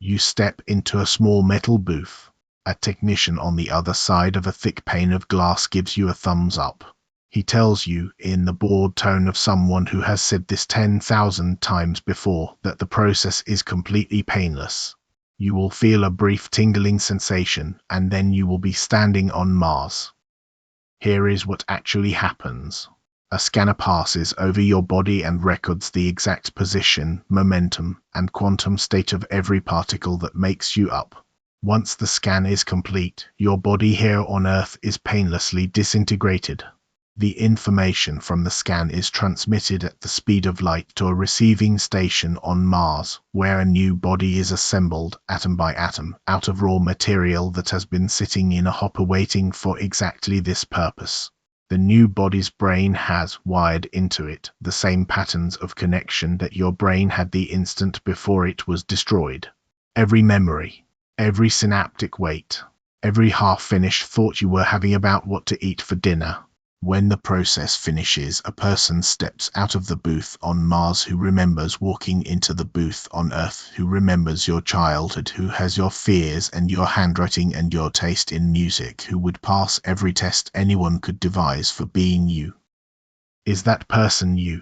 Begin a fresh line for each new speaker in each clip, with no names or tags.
You step into a small metal booth. A technician on the other side of a thick pane of glass gives you a thumbs up. He tells you, in the bored tone of someone who has said this 10,000 times before, that the process is completely painless. You will feel a brief tingling sensation, and then you will be standing on Mars. Here is what actually happens. A scanner passes over your body and records the exact position, momentum, and quantum state of every particle that makes you up. Once the scan is complete, your body here on Earth is painlessly disintegrated. The information from the scan is transmitted at the speed of light to a receiving station on Mars, where a new body is assembled, atom by atom, out of raw material that has been sitting in a hopper waiting for exactly this purpose. The new body's brain has wired into it the same patterns of connection that your brain had the instant before it was destroyed. Every memory, every synaptic weight, every half-finished thought you were having about what to eat for dinner. When the process finishes, a person steps out of the booth on Mars who remembers walking into the booth on Earth, who remembers your childhood, who has your fears and your handwriting and your taste in music, who would pass every test anyone could devise for being you. Is that person you?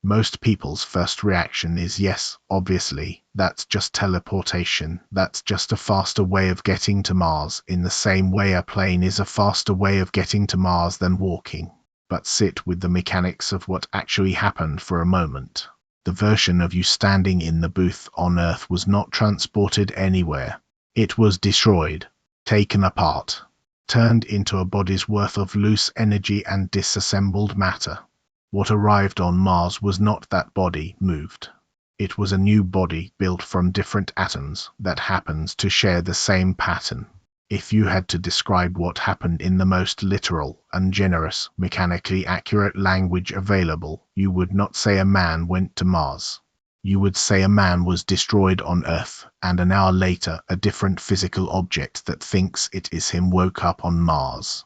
Most people's first reaction is yes, obviously, that's just teleportation, that's just a faster way of getting to Mars, in the same way a plane is a faster way of getting to Mars than walking. But sit with the mechanics of what actually happened for a moment. The version of you standing in the booth on Earth was not transported anywhere. It was destroyed, taken apart, turned into a body's worth of loose energy and disassembled matter. What arrived on Mars was not that body moved. It was a new body built from different atoms that happens to share the same pattern. If you had to describe what happened in the most literal, ungenerous, mechanically accurate language available, you would not say a man went to Mars. You would say a man was destroyed on Earth, and an hour later a different physical object that thinks it is him woke up on Mars.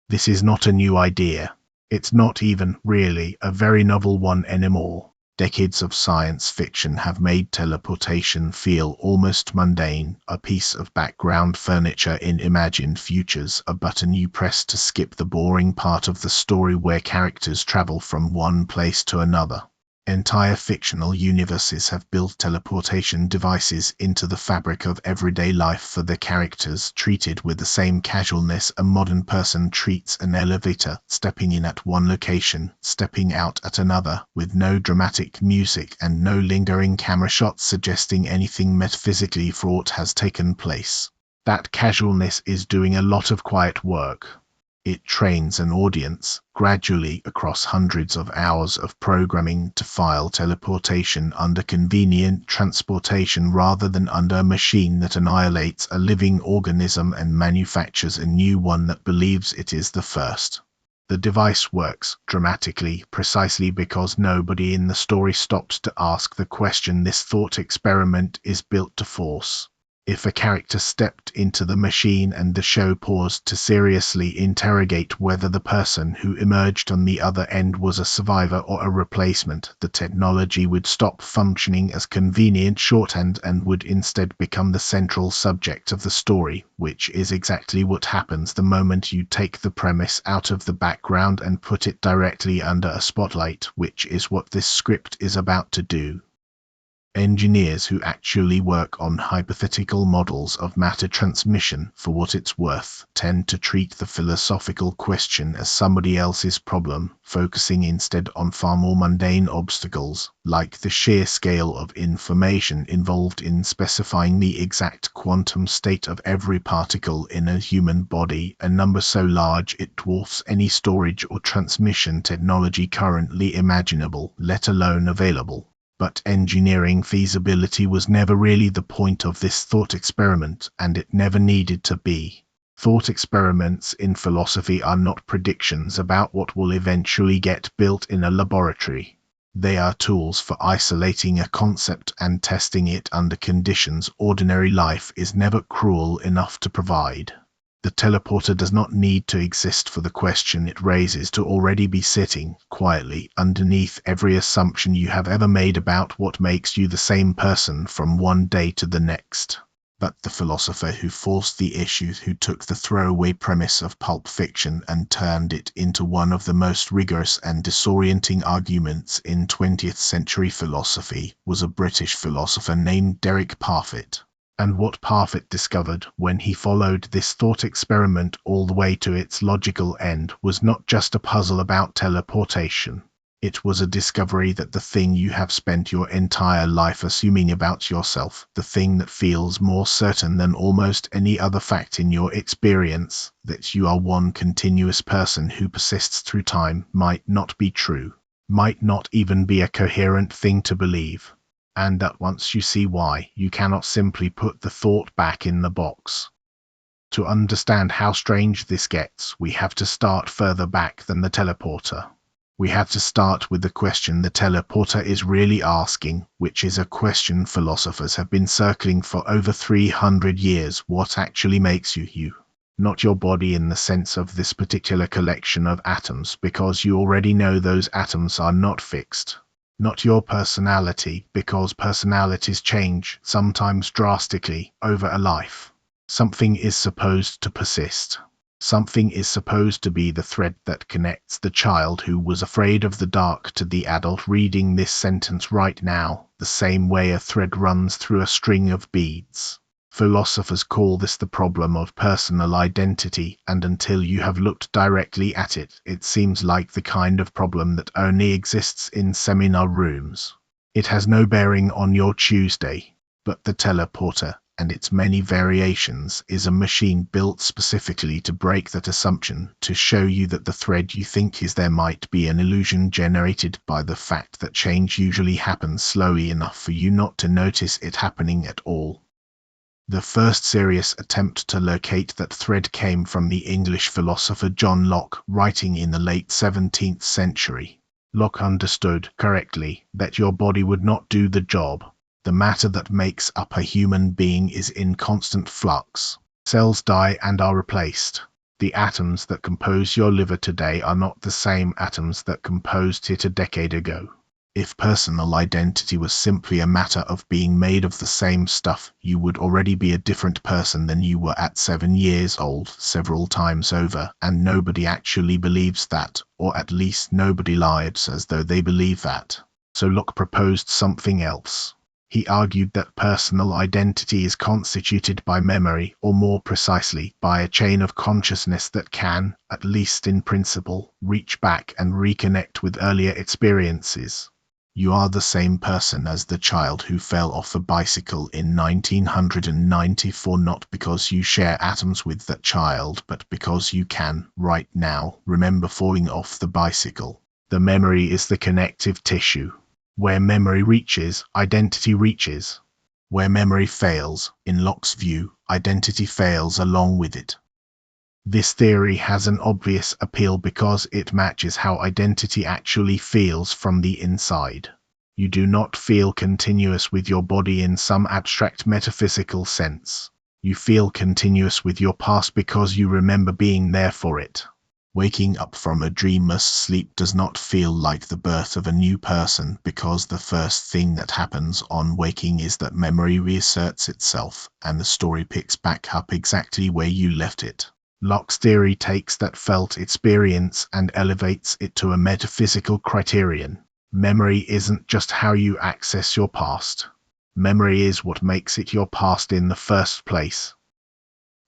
This is not a new idea. It's not even, really, a very novel one anymore. Decades of science fiction have made teleportation feel almost mundane, a piece of background furniture in imagined futures, a button you press to skip the boring part of the story where characters travel from one place to another. Entire fictional universes have built teleportation devices into the fabric of everyday life for their characters, treated with the same casualness a modern person treats an elevator, stepping in at one location, stepping out at another, with no dramatic music and no lingering camera shots suggesting anything metaphysically fraught has taken place. That casualness is doing a lot of quiet work. It trains an audience, gradually across hundreds of hours of programming, to file teleportation under convenient transportation rather than under a machine that annihilates a living organism and manufactures a new one that believes it is the first. The device works dramatically, precisely because nobody in the story stops to ask the question this thought experiment is built to force. If a character stepped into the machine and the show paused to seriously interrogate whether the person who emerged on the other end was a survivor or a replacement, the technology would stop functioning as convenient shorthand and would instead become the central subject of the story, which is exactly what happens the moment you take the premise out of the background and put it directly under a spotlight, which is what this script is about to do. Engineers who actually work on hypothetical models of matter transmission, for what it's worth, tend to treat the philosophical question as somebody else's problem, focusing instead on far more mundane obstacles, like the sheer scale of information involved in specifying the exact quantum state of every particle in a human body, a number so large it dwarfs any storage or transmission technology currently imaginable, let alone available. But engineering feasibility was never really the point of this thought experiment, and it never needed to be. Thought experiments in philosophy are not predictions about what will eventually get built in a laboratory. They are tools for isolating a concept and testing it under conditions ordinary life is never cruel enough to provide. The teleporter does not need to exist for the question it raises to already be sitting quietly underneath every assumption you have ever made about what makes you the same person from one day to the next. But the philosopher who forced the issue, who took the throwaway premise of pulp fiction and turned it into one of the most rigorous and disorienting arguments in 20th century philosophy, was a British philosopher named Derek Parfit. And what Parfit discovered when he followed this thought experiment all the way to its logical end was not just a puzzle about teleportation. It was a discovery that the thing you have spent your entire life assuming about yourself, the thing that feels more certain than almost any other fact in your experience, that you are one continuous person who persists through time, might not be true, might not even be a coherent thing to believe. And that once you see why, you cannot simply put the thought back in the box. To understand how strange this gets, we have to start further back than the teleporter. We have to start with the question the teleporter is really asking, which is a question philosophers have been circling for over 300 years. What actually makes you you? Not your body in the sense of this particular collection of atoms, because you already know those atoms are not fixed. Not your personality, because personalities change, sometimes drastically, over a life. Something is supposed to persist. Something is supposed to be the thread that connects the child who was afraid of the dark to the adult reading this sentence right now, the same way a thread runs through a string of beads. Philosophers call this the problem of personal identity, and until you have looked directly at it, it seems like the kind of problem that only exists in seminar rooms. It has no bearing on your Tuesday, but the teleporter, and its many variations, is a machine built specifically to break that assumption, to show you that the thread you think is there might be an illusion generated by the fact that change usually happens slowly enough for you not to notice it happening at all. The first serious attempt to locate that thread came from the English philosopher John Locke, writing in the late 17th century. Locke understood correctly that your body would not do the job. The matter that makes up a human being is in constant flux. Cells die and are replaced. The atoms that compose your liver today are not the same atoms that composed it a decade ago. If personal identity was simply a matter of being made of the same stuff, you would already be a different person than you were at 7 years old several times over, and nobody actually believes that, or at least nobody lies as though they believe that. So Locke proposed something else. He argued that personal identity is constituted by memory, or more precisely, by a chain of consciousness that can, at least in principle, reach back and reconnect with earlier experiences. You are the same person as the child who fell off a bicycle in 1994, not because you share atoms with that child, but because you can, right now, remember falling off the bicycle. The memory is the connective tissue. Where memory reaches, identity reaches. Where memory fails, in Locke's view, identity fails along with it. This theory has an obvious appeal because it matches how identity actually feels from the inside. You do not feel continuous with your body in some abstract metaphysical sense. You feel continuous with your past because you remember being there for it. Waking up from a dreamless sleep does not feel like the birth of a new person because the first thing that happens on waking is that memory reasserts itself and the story picks back up exactly where you left it. Locke's theory takes that felt experience and elevates it to a metaphysical criterion. Memory isn't just how you access your past. Memory is what makes it your past in the first place.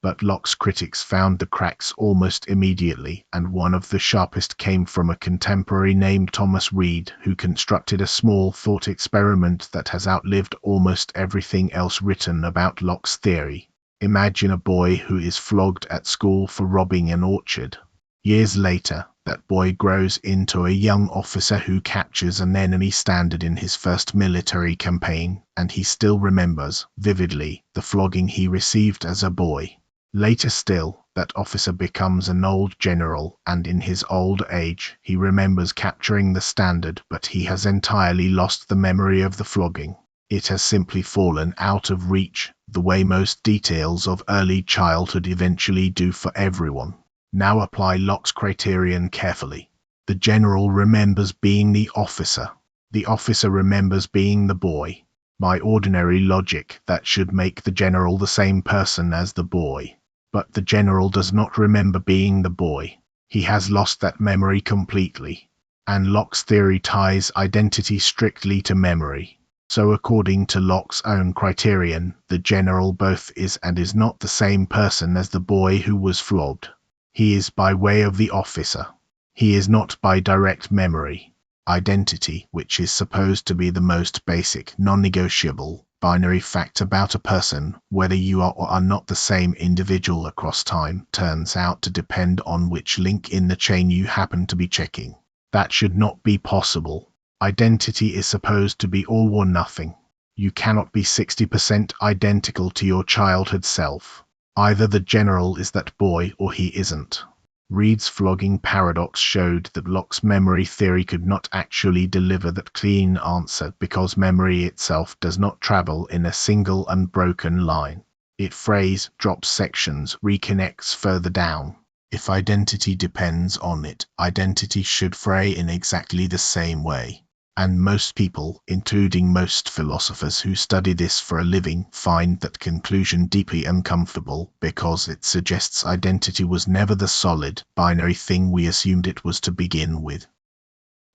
But Locke's critics found the cracks almost immediately, and one of the sharpest came from a contemporary named Thomas Reid, who constructed a small thought experiment that has outlived almost everything else written about Locke's theory. Imagine a boy who is flogged at school for robbing an orchard. Years later, that boy grows into a young officer who captures an enemy standard in his first military campaign, and he still remembers, vividly, the flogging he received as a boy. Later still, that officer becomes an old general, and in his old age, he remembers capturing the standard, but he has entirely lost the memory of the flogging. It has simply fallen out of reach, the way most details of early childhood eventually do for everyone. Now apply Locke's criterion carefully. The general remembers being the officer. The officer remembers being the boy. By ordinary logic, that should make the general the same person as the boy. But the general does not remember being the boy. He has lost that memory completely. And Locke's theory ties identity strictly to memory. So according to Locke's own criterion, the general both is and is not the same person as the boy who was flogged. He is by way of the officer. He is not by direct memory. Identity, which is supposed to be the most basic, non-negotiable, binary fact about a person, whether you are or are not the same individual across time, turns out to depend on which link in the chain you happen to be checking. That should not be possible. Identity is supposed to be all or nothing. You cannot be 60% identical to your childhood self. Either the general is that boy or he isn't. Reed's flogging paradox showed that Locke's memory theory could not actually deliver that clean answer because memory itself does not travel in a single unbroken line. It frays, drops sections, reconnects further down. If identity depends on it, identity should fray in exactly the same way. And most people, including most philosophers who study this for a living, find that conclusion deeply uncomfortable because it suggests identity was never the solid, binary thing we assumed it was to begin with.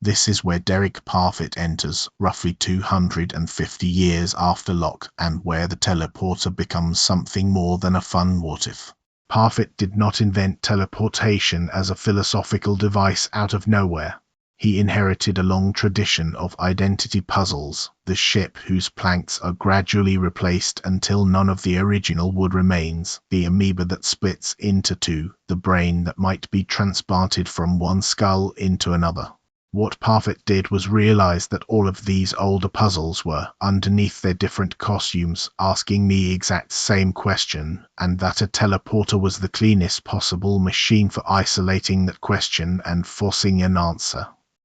This is where Derek Parfit enters, roughly 250 years after Locke, and where the teleporter becomes something more than a fun what-if. Parfit did not invent teleportation as a philosophical device out of nowhere. He inherited a long tradition of identity puzzles, the ship whose planks are gradually replaced until none of the original wood remains, the amoeba that splits into two, the brain that might be transplanted from one skull into another. What Parfit did was realize that all of these older puzzles were, underneath their different costumes, asking the exact same question, and that a teleporter was the cleanest possible machine for isolating that question and forcing an answer.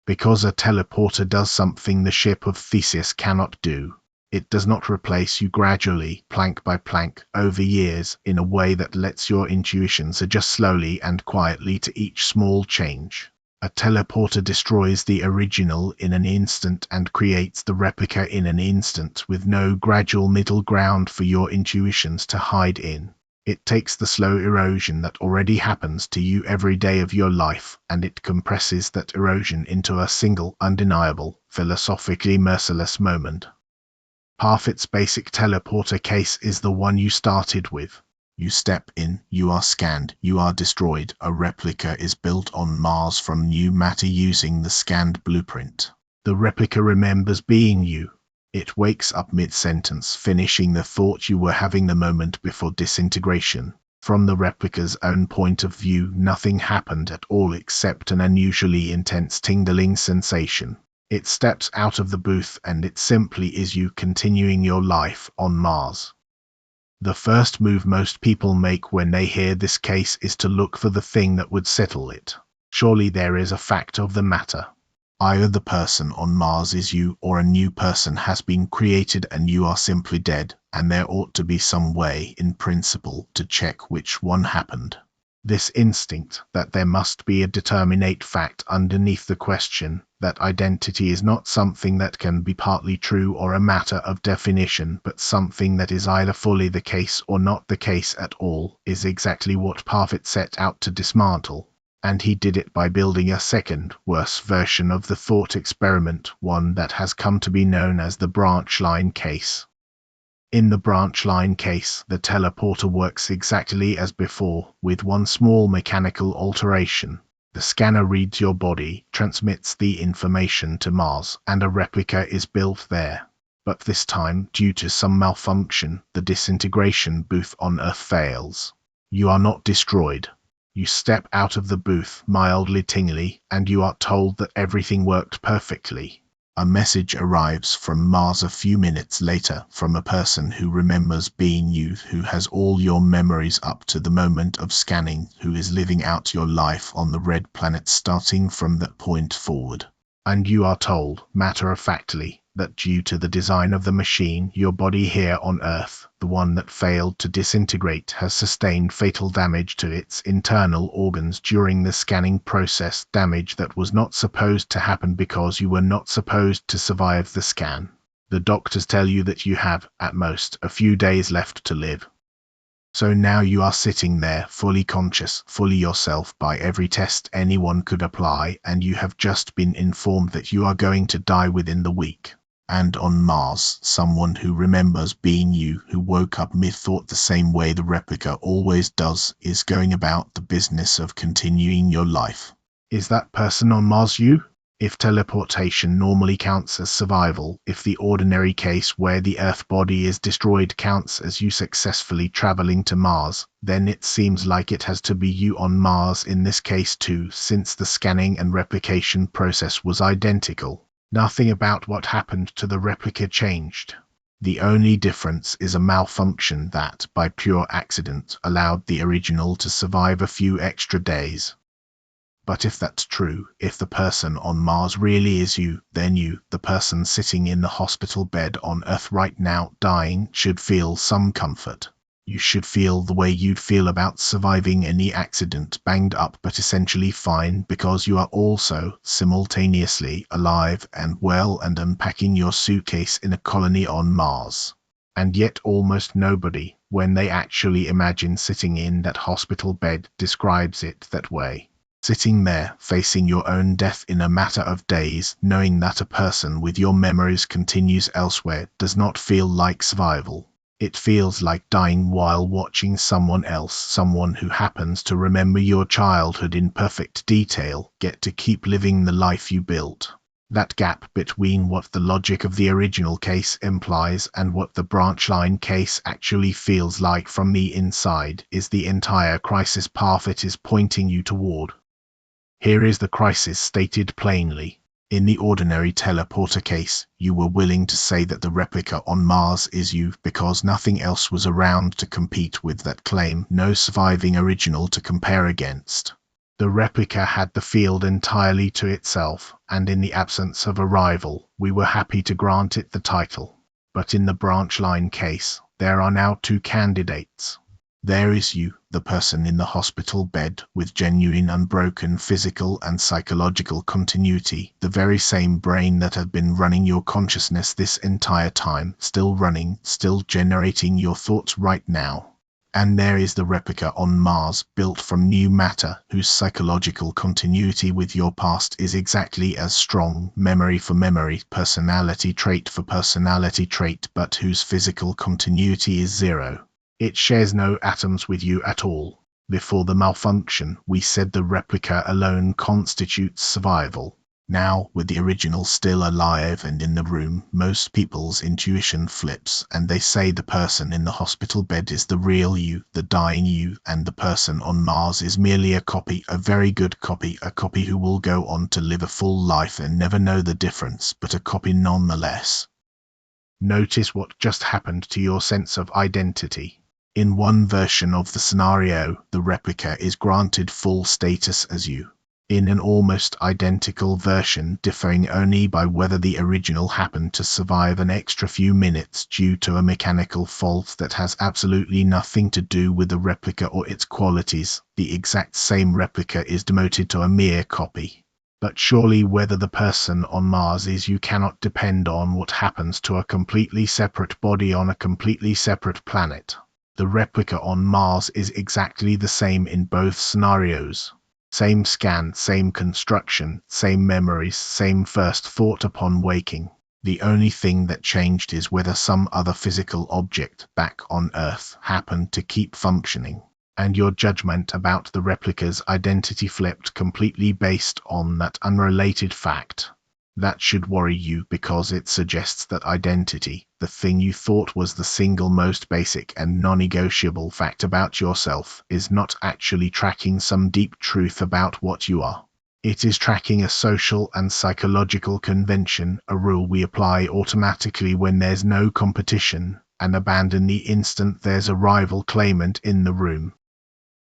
Because a teleporter does something the Ship of Theseus cannot do. It does not replace you gradually, plank by plank, over years, in a way that lets your intuitions adjust slowly and quietly to each small change. A teleporter destroys the original in an instant and creates the replica in an instant with no gradual middle ground for your intuitions to hide in. It takes the slow erosion that already happens to you every day of your life, and it compresses that erosion into a single, undeniable, philosophically merciless moment. Parfit's basic teleporter case is the one you started with. You step in, you are scanned, you are destroyed. A replica is built on Mars from new matter using the scanned blueprint. The replica remembers being you. It wakes up mid-sentence, finishing the thought you were having the moment before disintegration. From the replica's own point of view, nothing happened at all except an unusually intense tingling sensation. It steps out of the booth and it simply is you continuing your life on Mars. The first move most people make when they hear this case is to look for the thing that would settle it. Surely there is a fact of the matter. Either the person on Mars is you, or a new person has been created and you are simply dead, and there ought to be some way, in principle, to check which one happened. This instinct that there must be a determinate fact underneath the question, that identity is not something that can be partly true or a matter of definition, but something that is either fully the case or not the case at all, is exactly what Parfit set out to dismantle. And he did it by building a second, worse version of the thought experiment, one that has come to be known as the branch line case. In the branch line case, the teleporter works exactly as before, with one small mechanical alteration. The scanner reads your body, transmits the information to Mars, and a replica is built there. But this time, due to some malfunction, the disintegration booth on Earth fails. You are not destroyed. You step out of the booth, mildly tingly, and you are told that everything worked perfectly. A message arrives from Mars a few minutes later from a person who remembers being you, who has all your memories up to the moment of scanning, who is living out your life on the red planet starting from that point forward. And you are told, matter-of-factly, that due to the design of the machine, your body here on Earth, the one that failed to disintegrate, has sustained fatal damage to its internal organs during the scanning process, damage that was not supposed to happen because you were not supposed to survive the scan. The doctors tell you that you have, at most, a few days left to live. So now you are sitting there, fully conscious, fully yourself by every test anyone could apply, and you have just been informed that you are going to die within the week. And on Mars, someone who remembers being you, who woke up mid-thought the same way the replica always does, is going about the business of continuing your life. Is that person on Mars you? If teleportation normally counts as survival, if the ordinary case where the Earth body is destroyed counts as you successfully traveling to Mars, then it seems like it has to be you on Mars in this case too, since the scanning and replication process was identical. Nothing about what happened to the replica changed. The only difference is a malfunction that, by pure accident, allowed the original to survive a few extra days. But if that's true, if the person on Mars really is you, then you, the person sitting in the hospital bed on Earth right now dying, should feel some comfort. You should feel the way you'd feel about surviving any accident, banged up but essentially fine, because you are also simultaneously alive and well and unpacking your suitcase in a colony on Mars. And yet almost nobody, when they actually imagine sitting in that hospital bed, describes it that way. Sitting there, facing your own death in a matter of days, knowing that a person with your memories continues elsewhere, does not feel like survival. It feels like dying while watching someone else, someone who happens to remember your childhood in perfect detail, get to keep living the life you built. That gap between what the logic of the original case implies and what the branch line case actually feels like from the inside is the entire crisis Parfit is pointing you toward. Here is the crisis stated plainly. In the ordinary teleporter case, you were willing to say that the replica on Mars is you because nothing else was around to compete with that claim, no surviving original to compare against. The replica had the field entirely to itself, and in the absence of a rival, we were happy to grant it the title. But in the branch line case, there are now two candidates. There is you, the person in the hospital bed, with genuine unbroken physical and psychological continuity, the very same brain that had been running your consciousness this entire time, still running, still generating your thoughts right now. And there is the replica on Mars, built from new matter, whose psychological continuity with your past is exactly as strong, memory for memory, personality trait for personality trait, but whose physical continuity is zero. It shares no atoms with you at all. Before the malfunction, we said the replica alone constitutes survival. Now, with the original still alive and in the room, most people's intuition flips, and they say the person in the hospital bed is the real you, the dying you, and the person on Mars is merely a copy, a very good copy, a copy who will go on to live a full life and never know the difference, but a copy nonetheless. Notice what just happened to your sense of identity. In one version of the scenario, the replica is granted full status as you. In an almost identical version, differing only by whether the original happened to survive an extra few minutes due to a mechanical fault that has absolutely nothing to do with the replica or its qualities, the exact same replica is demoted to a mere copy. But surely whether the person on Mars is you cannot depend on what happens to a completely separate body on a completely separate planet. The replica on Mars is exactly the same in both scenarios. Same scan, same construction, same memories, same first thought upon waking. The only thing that changed is whether some other physical object back on Earth happened to keep functioning. And your judgment about the replica's identity flipped completely based on that unrelated fact. That should worry you because it suggests that identity, the thing you thought was the single most basic and non-negotiable fact about yourself, is not actually tracking some deep truth about what you are. It is tracking a social and psychological convention, a rule we apply automatically when there's no competition, and abandon the instant there's a rival claimant in the room.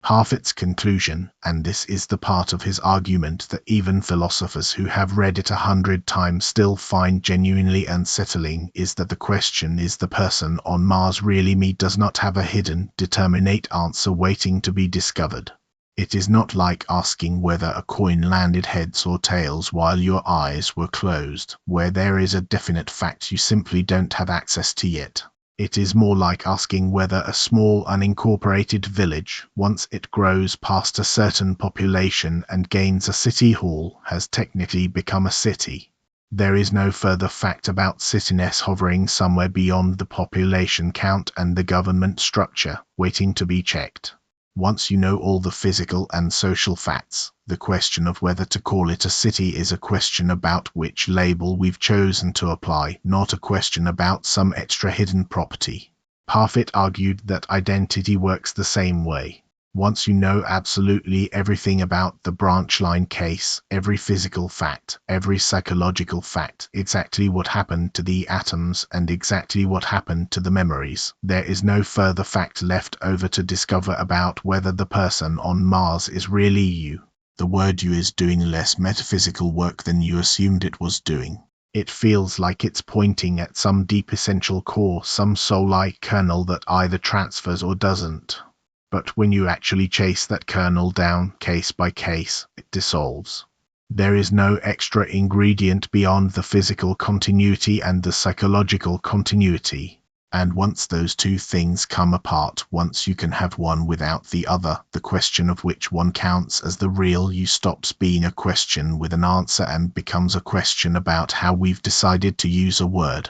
Parfit's conclusion, and this is the part of his argument that even philosophers who have read it 100 times still find genuinely unsettling, is that the question "is the person on Mars really me?" does not have a hidden, determinate answer waiting to be discovered. It is not like asking whether a coin landed heads or tails while your eyes were closed, where there is a definite fact you simply don't have access to yet. It is more like asking whether a small unincorporated village, once it grows past a certain population and gains a city hall, has technically become a city. There is no further fact about cityness hovering somewhere beyond the population count and the government structure, waiting to be checked. Once you know all the physical and social facts, the question of whether to call it a city is a question about which label we've chosen to apply, not a question about some extra hidden property. Parfit argued that identity works the same way. Once you know absolutely everything about the branch line case, every physical fact, every psychological fact, exactly what happened to the atoms and exactly what happened to the memories, there is no further fact left over to discover about whether the person on Mars is really you. The word "you" is doing less metaphysical work than you assumed it was doing. It feels like it's pointing at some deep essential core, some soul-like kernel that either transfers or doesn't. But when you actually chase that kernel down, case by case, it dissolves. There is no extra ingredient beyond the physical continuity and the psychological continuity. And once those two things come apart, once you can have one without the other, the question of which one counts as the real you stops being a question with an answer and becomes a question about how we've decided to use a word.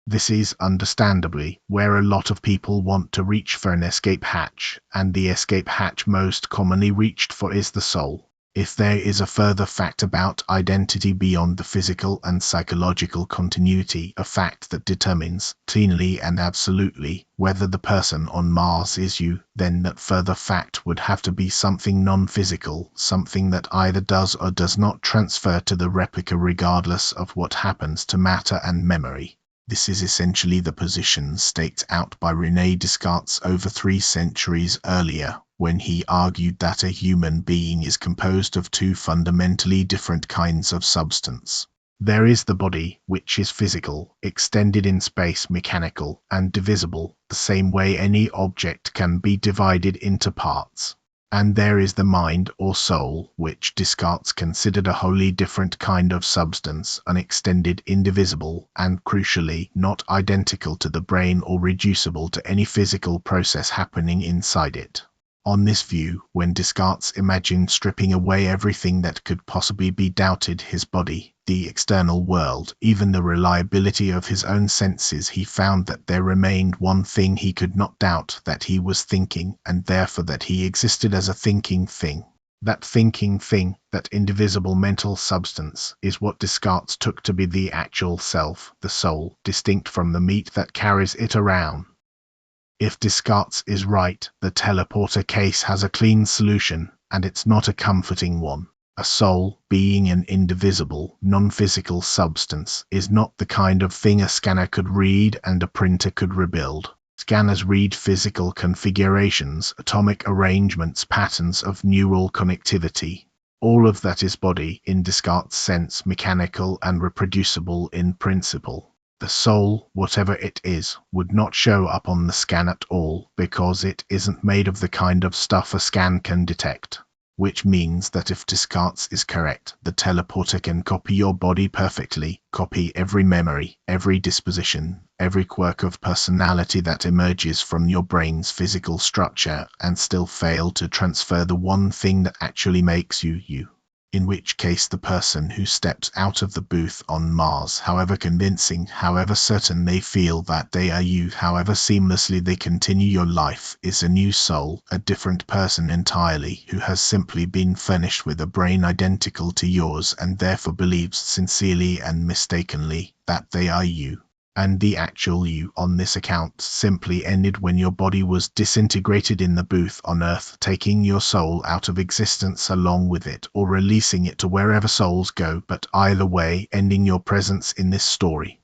This is, understandably, where a lot of people want to reach for an escape hatch, and the escape hatch most commonly reached for is the soul. If there is a further fact about identity beyond the physical and psychological continuity, a fact that determines, cleanly and absolutely, whether the person on Mars is you, then that further fact would have to be something non-physical, something that either does or does not transfer to the replica regardless of what happens to matter and memory. This is essentially the position staked out by René Descartes over 3 centuries earlier, when he argued that a human being is composed of 2 fundamentally different kinds of substance. There is the body, which is physical, extended in space, mechanical, and divisible, the same way any object can be divided into parts. And there is the mind or soul, which Descartes considered a wholly different kind of substance, unextended, indivisible, and crucially not identical to the brain or reducible to any physical process happening inside it. On this view, when Descartes imagined stripping away everything that could possibly be doubted, his body, the external world, even the reliability of his own senses, he found that there remained one thing he could not doubt, that he was thinking, and therefore that he existed as a thinking thing. That thinking thing, that indivisible mental substance, is what Descartes took to be the actual self, the soul, distinct from the meat that carries it around. If Descartes is right, the teleporter case has a clean solution, and it's not a comforting one. A soul, being an indivisible, non-physical substance, is not the kind of thing a scanner could read and a printer could rebuild. Scanners read physical configurations, atomic arrangements, patterns of neural connectivity. All of that is body, in Descartes' sense, mechanical and reproducible in principle. The soul, whatever it is, would not show up on the scan at all, because it isn't made of the kind of stuff a scan can detect. Which means that if Descartes is correct, the teleporter can copy your body perfectly, copy every memory, every disposition, every quirk of personality that emerges from your brain's physical structure, and still fail to transfer the one thing that actually makes you you. In which case the person who steps out of the booth on Mars, however convincing, however certain they feel that they are you, however seamlessly they continue your life, is a new soul, a different person entirely, who has simply been furnished with a brain identical to yours and therefore believes sincerely and mistakenly that they are you. And the actual you on this account simply ended when your body was disintegrated in the booth on Earth, taking your soul out of existence along with it, or releasing it to wherever souls go, but either way ending your presence in this story.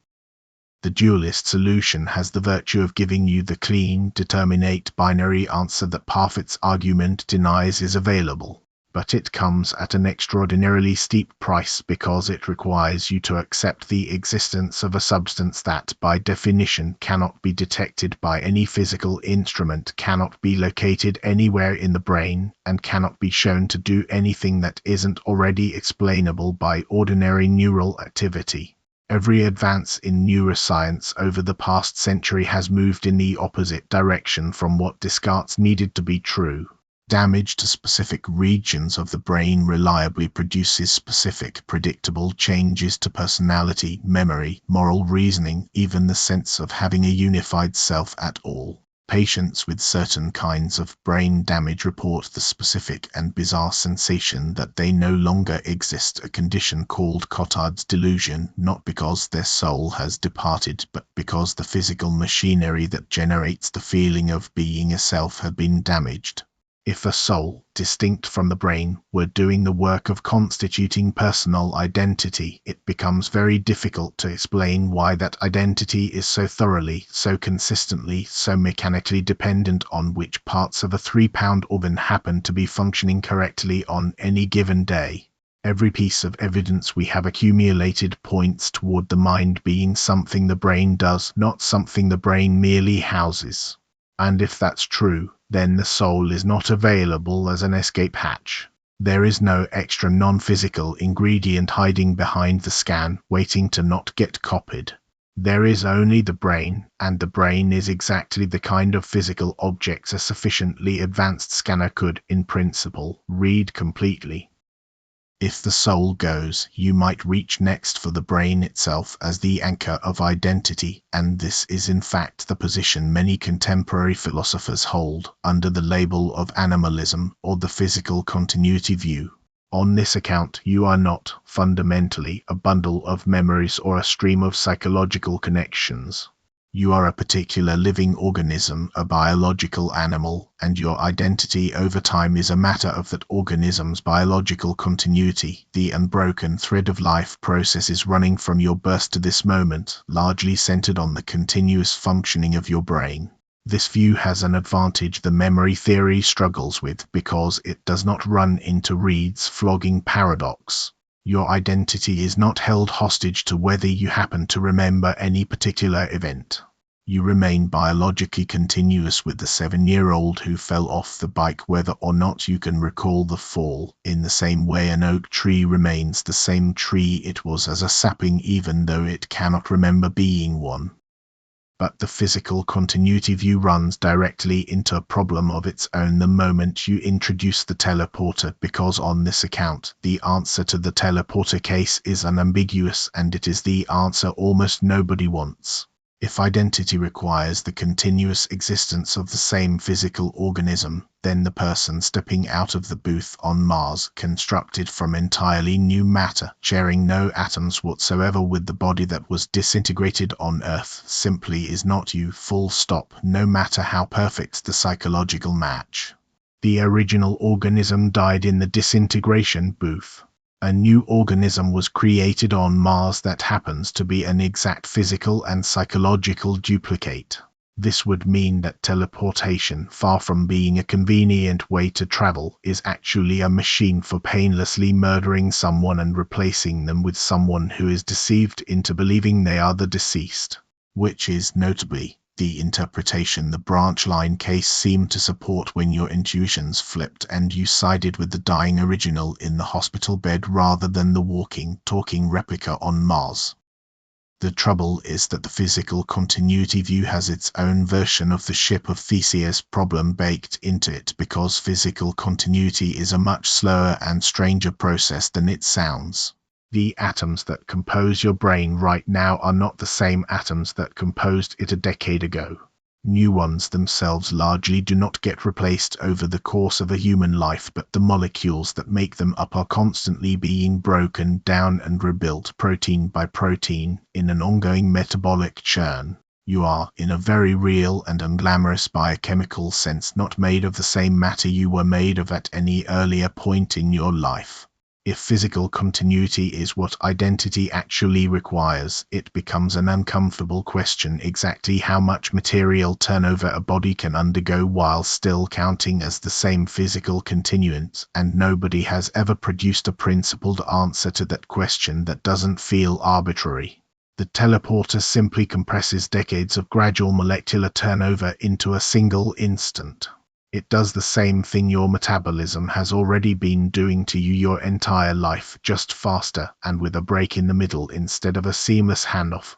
The dualist solution has the virtue of giving you the clean, determinate binary answer that Parfit's argument denies is available. But it comes at an extraordinarily steep price because it requires you to accept the existence of a substance that, by definition, cannot be detected by any physical instrument, cannot be located anywhere in the brain, and cannot be shown to do anything that isn't already explainable by ordinary neural activity. Every advance in neuroscience over the past century has moved in the opposite direction from what Descartes needed to be true. Damage to specific regions of the brain reliably produces specific, predictable changes to personality, memory, moral reasoning, even the sense of having a unified self at all. Patients with certain kinds of brain damage report the specific and bizarre sensation that they no longer exist, a condition called Cotard's delusion, not because their soul has departed, but because the physical machinery that generates the feeling of being a self had been damaged. If a soul, distinct from the brain, were doing the work of constituting personal identity, it becomes very difficult to explain why that identity is so thoroughly, so consistently, so mechanically dependent on which parts of a 3-pound organ happen to be functioning correctly on any given day. Every piece of evidence we have accumulated points toward the mind being something the brain does, not something the brain merely houses. And if that's true, then the soul is not available as an escape hatch. There is no extra non-physical ingredient hiding behind the scan, waiting to not get copied. There is only the brain, and the brain is exactly the kind of physical objects a sufficiently advanced scanner could, in principle, read completely. If the soul goes, you might reach next for the brain itself as the anchor of identity, and this is in fact the position many contemporary philosophers hold, under the label of animalism or the physical continuity view. On this account, you are not, fundamentally, a bundle of memories or a stream of psychological connections. You are a particular living organism, a biological animal, and your identity over time is a matter of that organism's biological continuity, the unbroken thread of life processes running from your birth to this moment, largely centered on the continuous functioning of your brain. This view has an advantage the memory theory struggles with because it does not run into Reed's flogging paradox. Your identity is not held hostage to whether you happen to remember any particular event. You remain biologically continuous with the 7-year-old who fell off the bike whether or not you can recall the fall, in the same way an oak tree remains the same tree it was as a sapling even though it cannot remember being one. But the physical continuity view runs directly into a problem of its own the moment you introduce the teleporter, because on this account, the answer to the teleporter case is unambiguous and it is the answer almost nobody wants. If identity requires the continuous existence of the same physical organism, then the person stepping out of the booth on Mars, constructed from entirely new matter, sharing no atoms whatsoever with the body that was disintegrated on Earth, simply is not you, full stop, no matter how perfect the psychological match. The original organism died in the disintegration booth. A new organism was created on Mars that happens to be an exact physical and psychological duplicate. This would mean that teleportation, far from being a convenient way to travel, is actually a machine for painlessly murdering someone and replacing them with someone who is deceived into believing they are the deceased, which is, notably, the interpretation the branch line case seemed to support when your intuitions flipped and you sided with the dying original in the hospital bed rather than the walking, talking replica on Mars. The trouble is that the physical continuity view has its own version of the Ship of Theseus problem baked into it because physical continuity is a much slower and stranger process than it sounds. The atoms that compose your brain right now are not the same atoms that composed it a decade ago. New ones themselves largely do not get replaced over the course of a human life, but the molecules that make them up are constantly being broken down and rebuilt protein by protein in an ongoing metabolic churn. You are, in a very real and unglamorous biochemical sense, not made of the same matter you were made of at any earlier point in your life. If physical continuity is what identity actually requires, it becomes an uncomfortable question exactly how much material turnover a body can undergo while still counting as the same physical continuance, and nobody has ever produced a principled answer to that question that doesn't feel arbitrary. The teleporter simply compresses decades of gradual molecular turnover into a single instant. It does the same thing your metabolism has already been doing to you your entire life, just faster and with a break in the middle instead of a seamless handoff.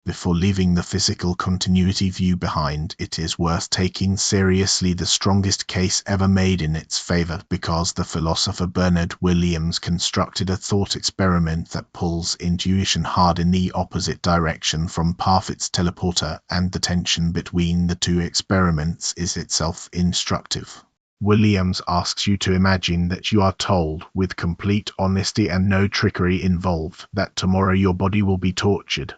Before leaving the physical continuity view behind, it is worth taking seriously the strongest case ever made in its favor, because the philosopher Bernard Williams constructed a thought experiment that pulls intuition hard in the opposite direction from Parfit's teleporter, and the tension between the two experiments is itself instructive. Williams asks you to imagine that you are told, with complete honesty and no trickery involved, that tomorrow your body will be tortured.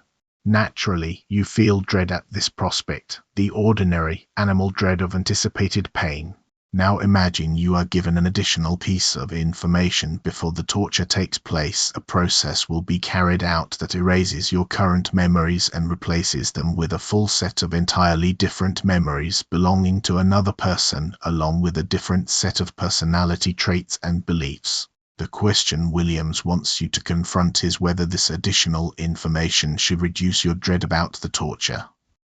Naturally, you feel dread at this prospect, the ordinary, animal dread of anticipated pain. Now imagine you are given an additional piece of information before the torture takes place. A process will be carried out that erases your current memories and replaces them with a full set of entirely different memories belonging to another person, along with a different set of personality traits and beliefs. The question Williams wants you to confront is whether this additional information should reduce your dread about the torture.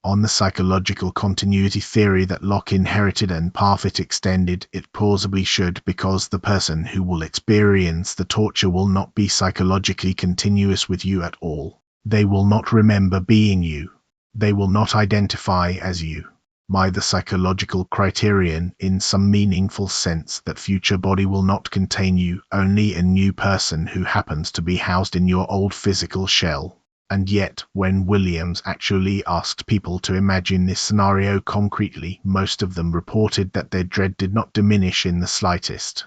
On the psychological continuity theory that Locke inherited and Parfit extended, it plausibly should, because the person who will experience the torture will not be psychologically continuous with you at all. They will not remember being you. They will not identify as you. By the psychological criterion, in some meaningful sense, that future body will not contain you, only a new person who happens to be housed in your old physical shell. And yet, when Williams actually asked people to imagine this scenario concretely, most of them reported that their dread did not diminish in the slightest.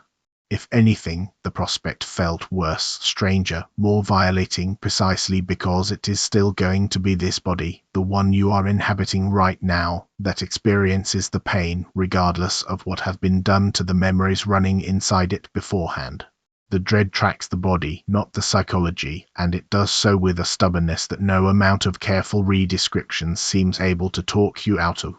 If anything, the prospect felt worse, stranger, more violating, precisely because it is still going to be this body, the one you are inhabiting right now, that experiences the pain, regardless of what has been done to the memories running inside it beforehand. The dread tracks the body, not the psychology, and it does so with a stubbornness that no amount of careful re-description seems able to talk you out of.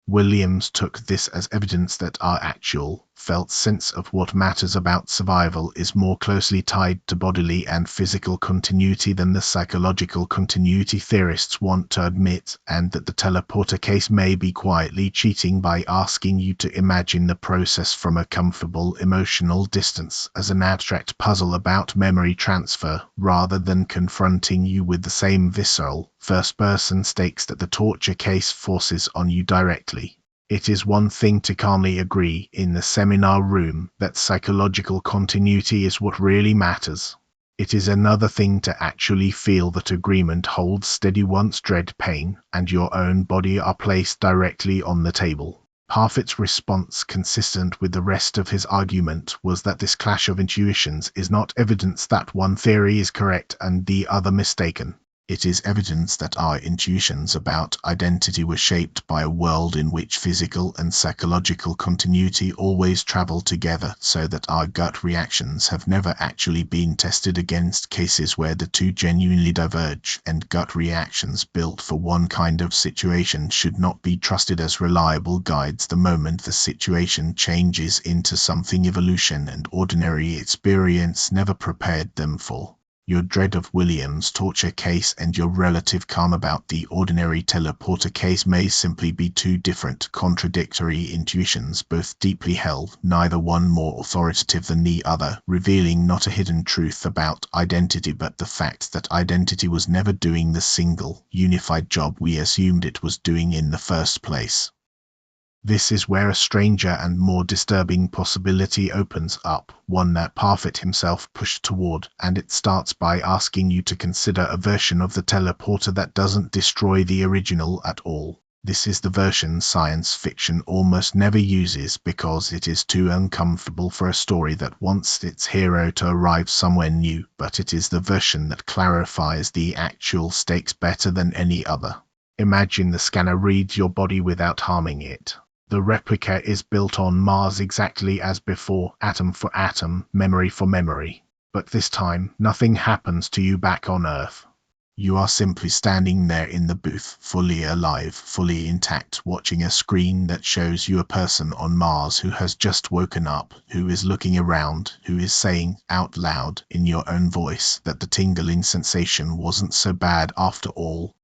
Williams took this as evidence that our actual, felt sense of what matters about survival is more closely tied to bodily and physical continuity than the psychological continuity theorists want to admit, and that the teleporter case may be quietly cheating by asking you to imagine the process from a comfortable emotional distance as an abstract puzzle about memory transfer, rather than confronting you with the same visceral, first-person stakes that the torture case forces on you directly. It is one thing to calmly agree in the seminar room that psychological continuity is what really matters. It is another thing to actually feel that agreement holds steady once dread, pain, and your own body are placed directly on the table. Parfit's response, consistent with the rest of his argument, was that this clash of intuitions is not evidence that one theory is correct and the other mistaken. It is evidence that our intuitions about identity were shaped by a world in which physical and psychological continuity always travel together, so that our gut reactions have never actually been tested against cases where the two genuinely diverge, and gut reactions built for one kind of situation should not be trusted as reliable guides the moment the situation changes into something evolution and ordinary experience never prepared them for. Your dread of Williams' torture case and your relative calm about the ordinary teleporter case may simply be two different, contradictory intuitions, both deeply held, neither one more authoritative than the other, revealing not a hidden truth about identity but the fact that identity was never doing the single, unified job we assumed it was doing in the first place. This is where a stranger and more disturbing possibility opens up, one that Parfit himself pushed toward, and it starts by asking you to consider a version of the teleporter that doesn't destroy the original at all. This is the version science fiction almost never uses because it is too uncomfortable for a story that wants its hero to arrive somewhere new, but it is the version that clarifies the actual stakes better than any other. Imagine the scanner reads your body without harming it. The replica is built on Mars exactly as before, atom for atom, memory for memory. But this time, nothing happens to you back on Earth. You are simply standing there in the booth, fully alive, fully intact, watching a screen that shows you a person on Mars who has just woken up, who is looking around, who is saying out loud in your own voice that the tingling sensation wasn't so bad after all.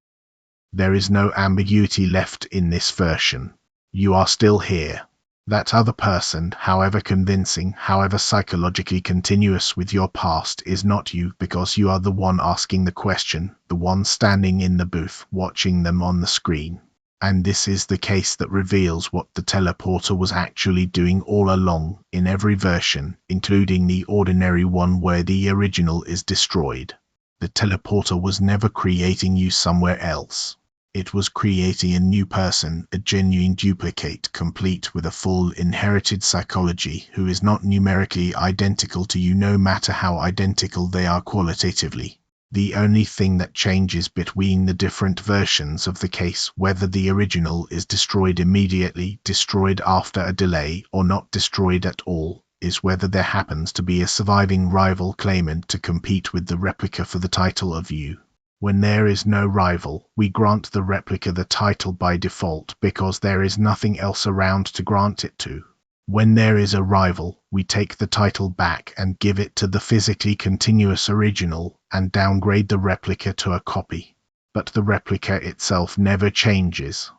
There is no ambiguity left in this version. You are still here. That other person, however convincing, however psychologically continuous with your past, is not you, because you are the one asking the question, the one standing in the booth, watching them on the screen. And this is the case that reveals what the teleporter was actually doing all along, in every version, including the ordinary one where the original is destroyed. The teleporter was never creating you somewhere else. It was creating a new person, a genuine duplicate, complete with a full inherited psychology, who is not numerically identical to you no matter how identical they are qualitatively. The only thing that changes between the different versions of the case, whether the original is destroyed immediately, destroyed after a delay, or not destroyed at all, is whether there happens to be a surviving rival claimant to compete with the replica for the title of you. When there is no rival, we grant the replica the title by default because there is nothing else around to grant it to. When there is a rival, we take the title back and give it to the physically continuous original and downgrade the replica to a copy. But the replica itself never changes.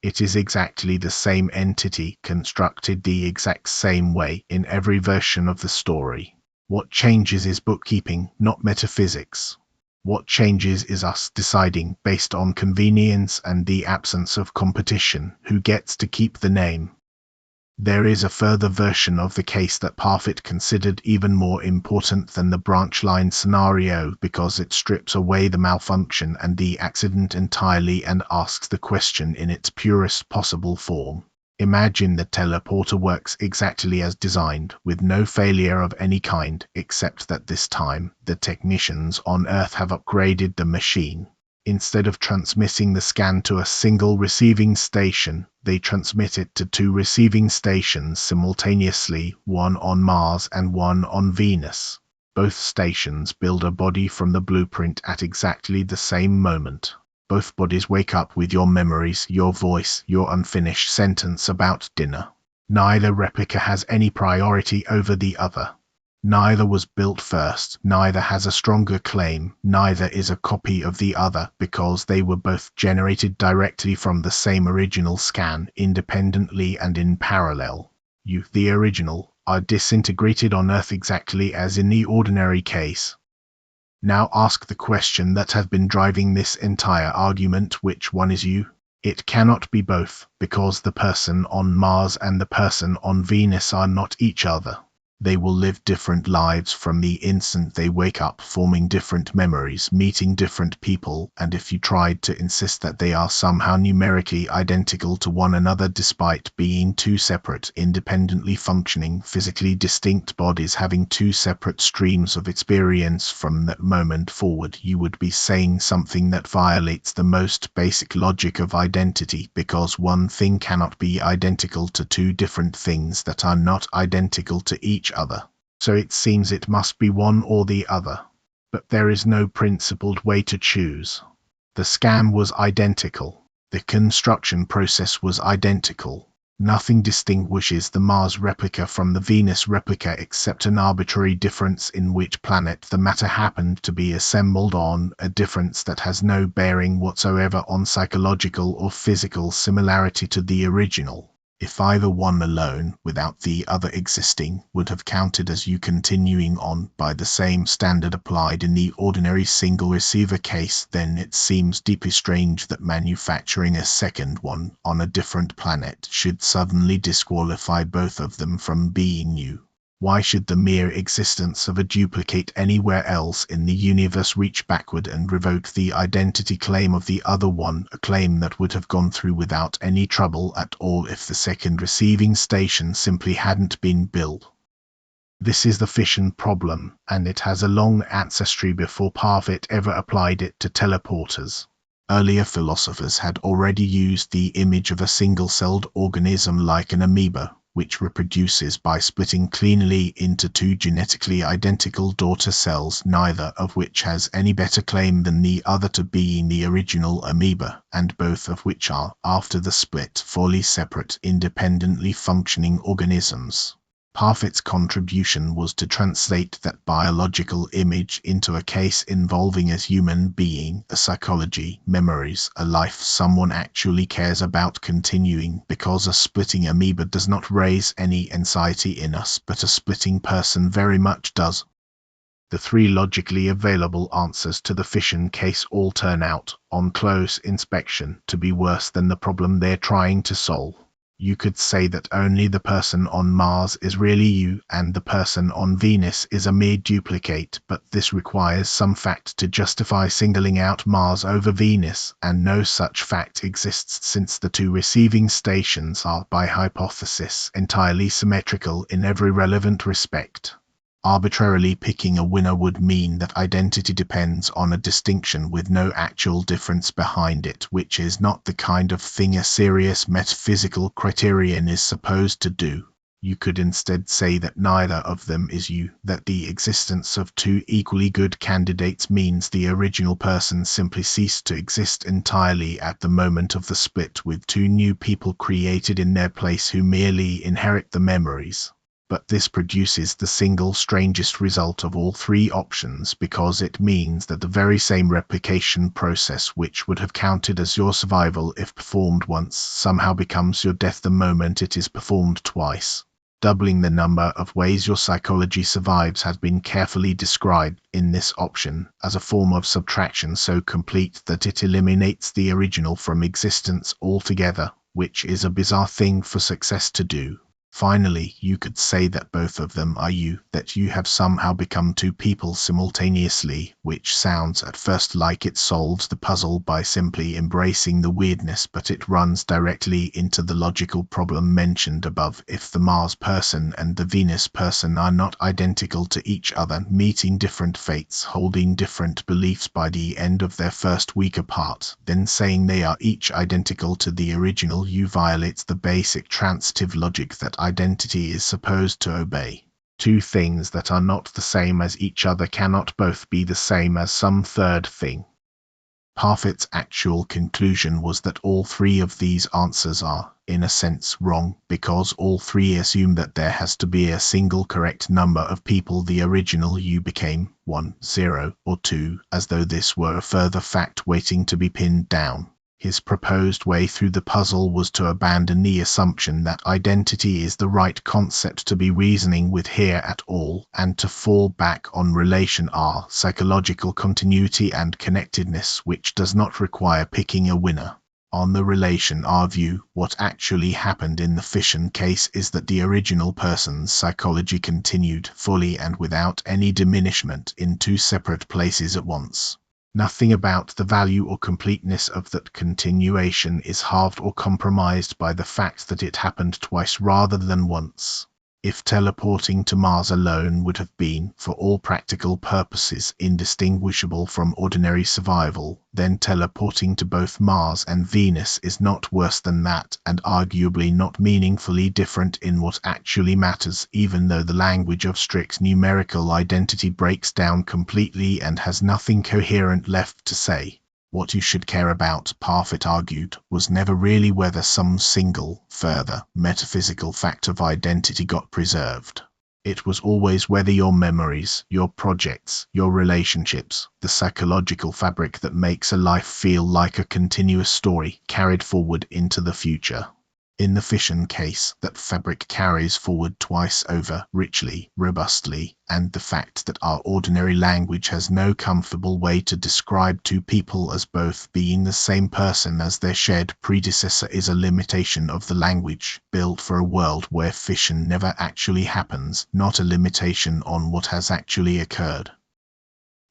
It is exactly the same entity, constructed the exact same way in every version of the story. What changes is bookkeeping, not metaphysics. What changes is us deciding, based on convenience and the absence of competition, who gets to keep the name. There is a further version of the case that Parfit considered even more important than the branch line scenario because it strips away the malfunction and the accident entirely and asks the question in its purest possible form. Imagine the teleporter works exactly as designed, with no failure of any kind, except that this time, the technicians on Earth have upgraded the machine. Instead of transmitting the scan to a single receiving station, they transmit it to 2 receiving stations simultaneously, one on Mars and one on Venus. Both stations build a body from the blueprint at exactly the same moment. Both bodies wake up with your memories, your voice, your unfinished sentence about dinner. Neither replica has any priority over the other. Neither was built first, neither has a stronger claim, neither is a copy of the other, because they were both generated directly from the same original scan, independently and in parallel. You, the original, are disintegrated on Earth exactly as in the ordinary case. Now ask the question that has been driving this entire argument: which one is you? It cannot be both, because the person on Mars and the person on Venus are not each other. They will live different lives from the instant they wake up, forming different memories, meeting different people, and if you tried to insist that they are somehow numerically identical to one another despite being 2 separate, independently functioning, physically distinct bodies having 2 separate streams of experience from that moment forward, you would be saying something that violates the most basic logic of identity, because one thing cannot be identical to 2 different things that are not identical to each other. So it seems it must be one or the other. But there is no principled way to choose. The scan was identical. The construction process was identical. Nothing distinguishes the Mars replica from the Venus replica except an arbitrary difference in which planet the matter happened to be assembled on, a difference that has no bearing whatsoever on psychological or physical similarity to the original. If either one alone, without the other existing, would have counted as you continuing on by the same standard applied in the ordinary single receiver case, then it seems deeply strange that manufacturing a second one on a different planet should suddenly disqualify both of them from being you. Why should the mere existence of a duplicate anywhere else in the universe reach backward and revoke the identity claim of the other one, a claim that would have gone through without any trouble at all if the second receiving station simply hadn't been built? This is the fission problem, and it has a long ancestry before Parfit ever applied it to teleporters. Earlier philosophers had already used the image of a single-celled organism like an amoeba, which reproduces by splitting cleanly into two genetically identical daughter cells, neither of which has any better claim than the other to being the original amoeba, and both of which are, after the split, fully separate, independently functioning organisms. Parfit's contribution was to translate that biological image into a case involving a human being, a psychology, memories, a life someone actually cares about continuing, because a splitting amoeba does not raise any anxiety in us, but a splitting person very much does. The three logically available answers to the fission case all turn out, on close inspection, to be worse than the problem they're trying to solve. You could say that only the person on Mars is really you, and the person on Venus is a mere duplicate, but this requires some fact to justify singling out Mars over Venus, and no such fact exists since the two receiving stations are, by hypothesis, entirely symmetrical in every relevant respect. Arbitrarily picking a winner would mean that identity depends on a distinction with no actual difference behind it, which is not the kind of thing a serious metaphysical criterion is supposed to do. You could instead say that neither of them is you, that the existence of two equally good candidates means the original person simply ceased to exist entirely at the moment of the split, with two new people created in their place who merely inherit the memories. But this produces the single strangest result of all three options, because it means that the very same replication process which would have counted as your survival if performed once somehow becomes your death the moment it is performed twice. Doubling the number of ways your psychology survives has been carefully described in this option as a form of subtraction so complete that it eliminates the original from existence altogether, which is a bizarre thing for success to do. Finally, you could say that both of them are you, that you have somehow become two people simultaneously, which sounds at first like it solves the puzzle by simply embracing the weirdness, but it runs directly into the logical problem mentioned above. If the Mars person and the Venus person are not identical to each other, meeting different fates, holding different beliefs by the end of their first week apart, then saying they are each identical to the original you violates the basic transitive logic that identity is supposed to obey. Two things that are not the same as each other cannot both be the same as some third thing. Parfit's actual conclusion was that all three of these answers are, in a sense, wrong, because all three assume that there has to be a single correct number of people the original you became, 1, 0, or 2, as though this were a further fact waiting to be pinned down. His proposed way through the puzzle was to abandon the assumption that identity is the right concept to be reasoning with here at all, and to fall back on relation R, psychological continuity and connectedness, which does not require picking a winner. On the relation R view, what actually happened in the fission case is that the original person's psychology continued fully and without any diminishment in two separate places at once. Nothing about the value or completeness of that continuation is halved or compromised by the fact that it happened twice rather than once. If teleporting to Mars alone would have been, for all practical purposes, indistinguishable from ordinary survival, then teleporting to both Mars and Venus is not worse than that, and arguably not meaningfully different in what actually matters, even though the language of strict numerical identity breaks down completely and has nothing coherent left to say. What you should care about, Parfit argued, was never really whether some single, further, metaphysical fact of identity got preserved. It was always whether your memories, your projects, your relationships, the psychological fabric that makes a life feel like a continuous story, carried forward into the future. In the fission case, that fabric carries forward twice over, richly, robustly, and the fact that our ordinary language has no comfortable way to describe two people as both being the same person as their shared predecessor is a limitation of the language, built for a world where fission never actually happens, not a limitation on what has actually occurred.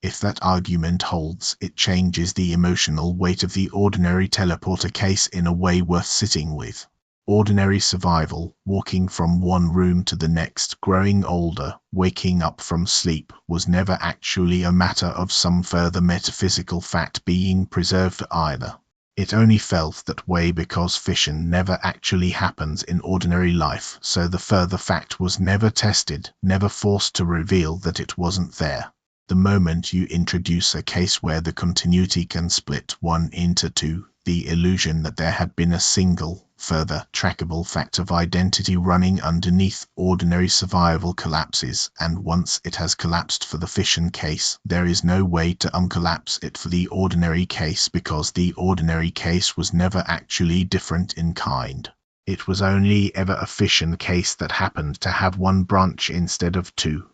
If that argument holds, it changes the emotional weight of the ordinary teleporter case in a way worth sitting with. Ordinary survival, walking from one room to the next, growing older, waking up from sleep, was never actually a matter of some further metaphysical fact being preserved either. It only felt that way because fission never actually happens in ordinary life, so the further fact was never tested, never forced to reveal that it wasn't there. The moment you introduce a case where the continuity can split one into two, the illusion that there had been a single, further, trackable fact of identity running underneath ordinary survival collapses, and once it has collapsed for the fission case, there is no way to uncollapse it for the ordinary case because the ordinary case was never actually different in kind. It was only ever a fission case that happened to have one branch instead of two.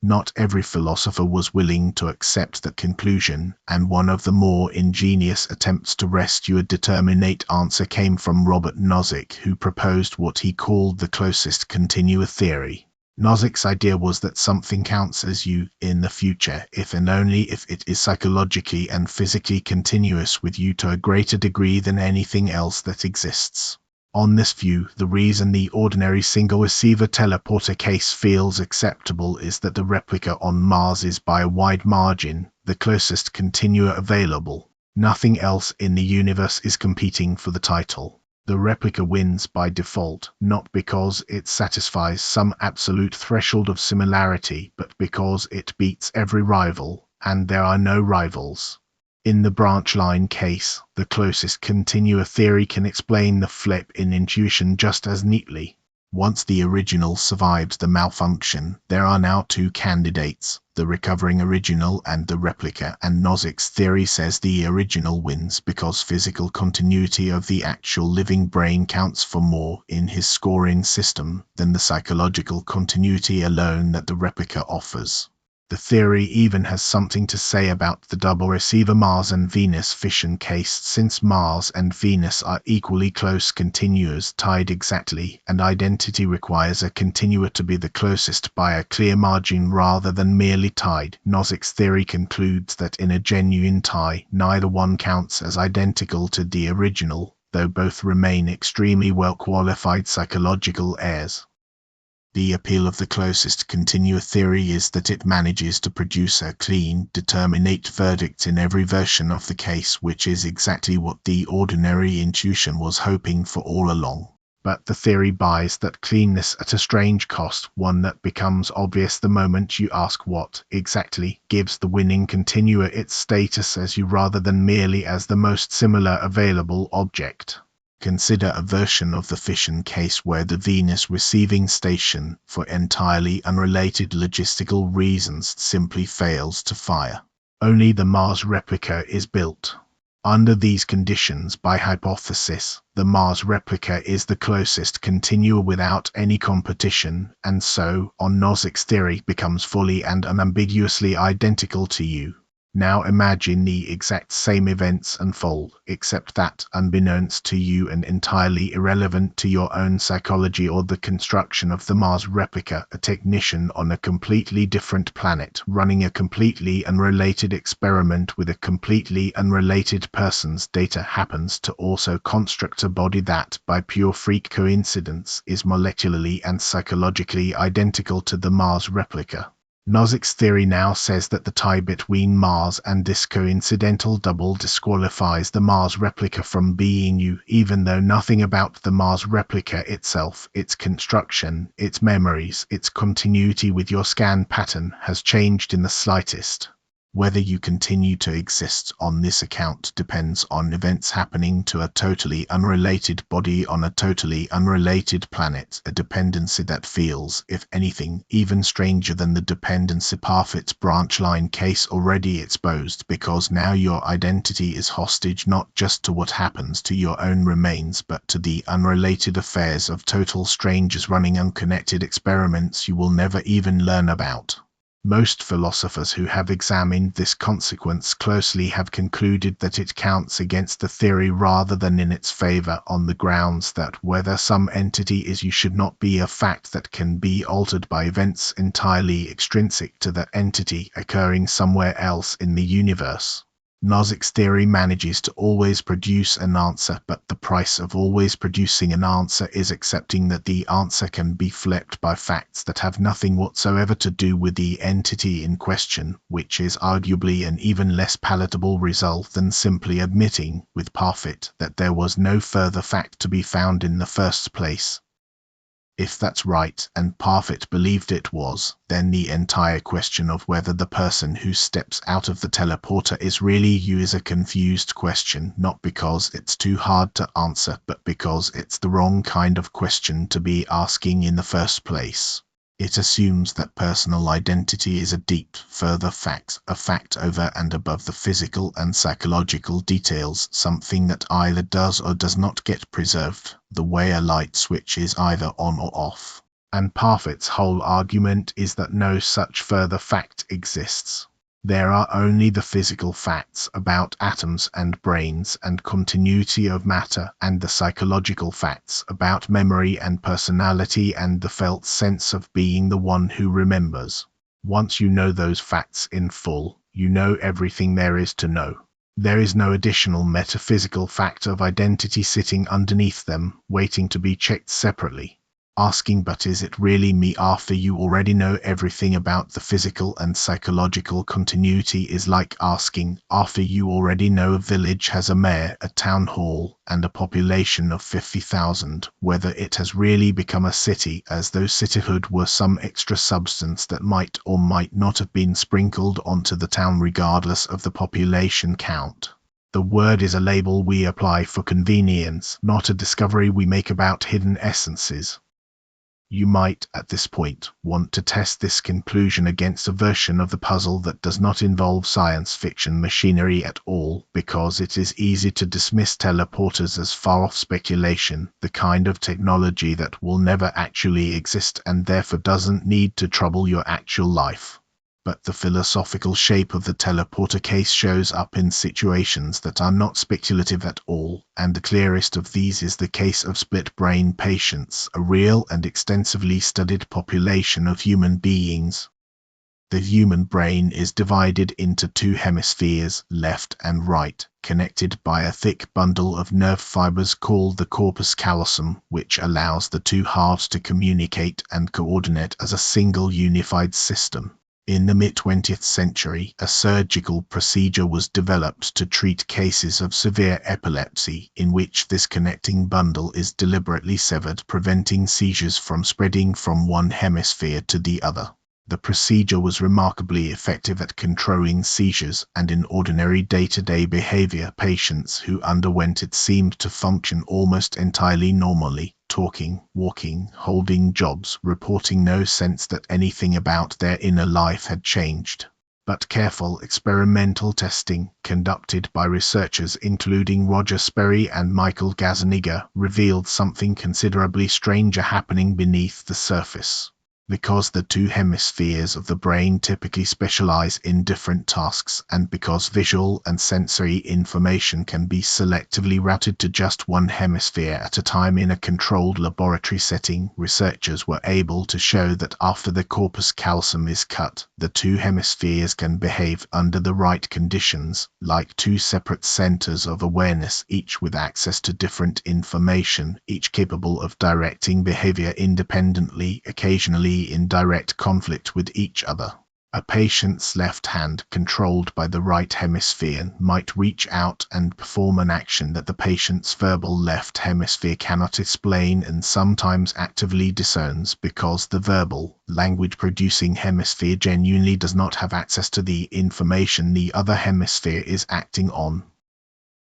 Not every philosopher was willing to accept that conclusion, and one of the more ingenious attempts to rescue a determinate answer came from Robert Nozick, who proposed what he called the closest continua theory. Nozick's idea was that something counts as you in the future if and only if it is psychologically and physically continuous with you to a greater degree than anything else that exists. On this view, the reason the ordinary single-receiver teleporter case feels acceptable is that the replica on Mars is by a wide margin the closest continua available. Nothing else in the universe is competing for the title. The replica wins by default, not because it satisfies some absolute threshold of similarity, but because it beats every rival, and there are no rivals. In the branch line case, the closest continua theory can explain the flip in intuition just as neatly. Once the original survives the malfunction, there are now two candidates, the recovering original and the replica, and Nozick's theory says the original wins because physical continuity of the actual living brain counts for more in his scoring system than the psychological continuity alone that the replica offers. The theory even has something to say about the double receiver Mars and Venus fission case, since Mars and Venus are equally close continuas tied exactly, and identity requires a continua to be the closest by a clear margin rather than merely tied. Nozick's theory concludes that in a genuine tie, neither one counts as identical to the original, though both remain extremely well-qualified psychological heirs. The appeal of the closest continua theory is that it manages to produce a clean, determinate verdict in every version of the case, which is exactly what the ordinary intuition was hoping for all along. But the theory buys that cleanness at a strange cost, one that becomes obvious the moment you ask what, exactly, gives the winning continua its status as you rather than merely as the most similar available object. Consider a version of the fission case where the Venus receiving station, for entirely unrelated logistical reasons, simply fails to fire. Only the Mars replica is built. Under these conditions, by hypothesis, the Mars replica is the closest continua without any competition, and so, on Nozick's theory, becomes fully and unambiguously identical to you. Now imagine the exact same events unfold, except that, unbeknownst to you and entirely irrelevant to your own psychology or the construction of the Mars replica, a technician on a completely different planet, running a completely unrelated experiment with a completely unrelated person's data, happens to also construct a body that, by pure freak coincidence, is molecularly and psychologically identical to the Mars replica. Nozick's theory now says that the tie between Mars and this coincidental double disqualifies the Mars replica from being you, even though nothing about the Mars replica itself, its construction, its memories, its continuity with your scan pattern, has changed in the slightest. Whether you continue to exist on this account depends on events happening to a totally unrelated body on a totally unrelated planet, a dependency that feels, if anything, even stranger than the dependency Parfit's branch line case already exposed, because now your identity is hostage not just to what happens to your own remains but to the unrelated affairs of total strangers running unconnected experiments you will never even learn about. Most philosophers who have examined this consequence closely have concluded that it counts against the theory rather than in its favor, on the grounds that whether some entity is you should not be a fact that can be altered by events entirely extrinsic to that entity occurring somewhere else in the universe. Nozick's theory manages to always produce an answer, but the price of always producing an answer is accepting that the answer can be flipped by facts that have nothing whatsoever to do with the entity in question, which is arguably an even less palatable result than simply admitting, with Parfit, that there was no further fact to be found in the first place. If that's right, and Parfit believed it was, then the entire question of whether the person who steps out of the teleporter is really you is a confused question, not because it's too hard to answer, but because it's the wrong kind of question to be asking in the first place. It assumes that personal identity is a deep, further fact, a fact over and above the physical and psychological details, something that either does or does not get preserved, the way a light switch is either on or off. And Parfit's whole argument is that no such further fact exists. There are only the physical facts about atoms and brains and continuity of matter, and the psychological facts about memory and personality and the felt sense of being the one who remembers. Once you know those facts in full, you know everything there is to know. There is no additional metaphysical fact of identity sitting underneath them, waiting to be checked separately. Asking but is it really me after you already know everything about the physical and psychological continuity is like asking, after you already know a village has a mayor, a town hall, and a population of 50,000, whether it has really become a city, as though cityhood were some extra substance that might or might not have been sprinkled onto the town regardless of the population count. The word is a label we apply for convenience, not a discovery we make about hidden essences. You might, at this point, want to test this conclusion against a version of the puzzle that does not involve science fiction machinery at all, because it is easy to dismiss teleporters as far-off speculation, the kind of technology that will never actually exist and therefore doesn't need to trouble your actual life. But the philosophical shape of the teleporter case shows up in situations that are not speculative at all, and the clearest of these is the case of split-brain patients, a real and extensively studied population of human beings. The human brain is divided into two hemispheres, left and right, connected by a thick bundle of nerve fibers called the corpus callosum, which allows the two halves to communicate and coordinate as a single unified system. In the mid-20th century, a surgical procedure was developed to treat cases of severe epilepsy, in which this connecting bundle is deliberately severed, preventing seizures from spreading from one hemisphere to the other. The procedure was remarkably effective at controlling seizures, and in ordinary day-to-day behavior, patients who underwent it seemed to function almost entirely normally, talking, walking, holding jobs, reporting no sense that anything about their inner life had changed. But careful experimental testing, conducted by researchers including Roger Sperry and Michael Gazzaniga, revealed something considerably stranger happening beneath the surface. Because the two hemispheres of the brain typically specialize in different tasks, and because visual and sensory information can be selectively routed to just one hemisphere at a time in a controlled laboratory setting, researchers were able to show that after the corpus callosum is cut, the two hemispheres can behave under the right conditions, like two separate centers of awareness, each with access to different information, each capable of directing behavior independently, occasionally in direct conflict with each other. A patient's left hand, controlled by the right hemisphere, might reach out and perform an action that the patient's verbal left hemisphere cannot explain and sometimes actively disowns because the verbal, language-producing hemisphere genuinely does not have access to the information the other hemisphere is acting on.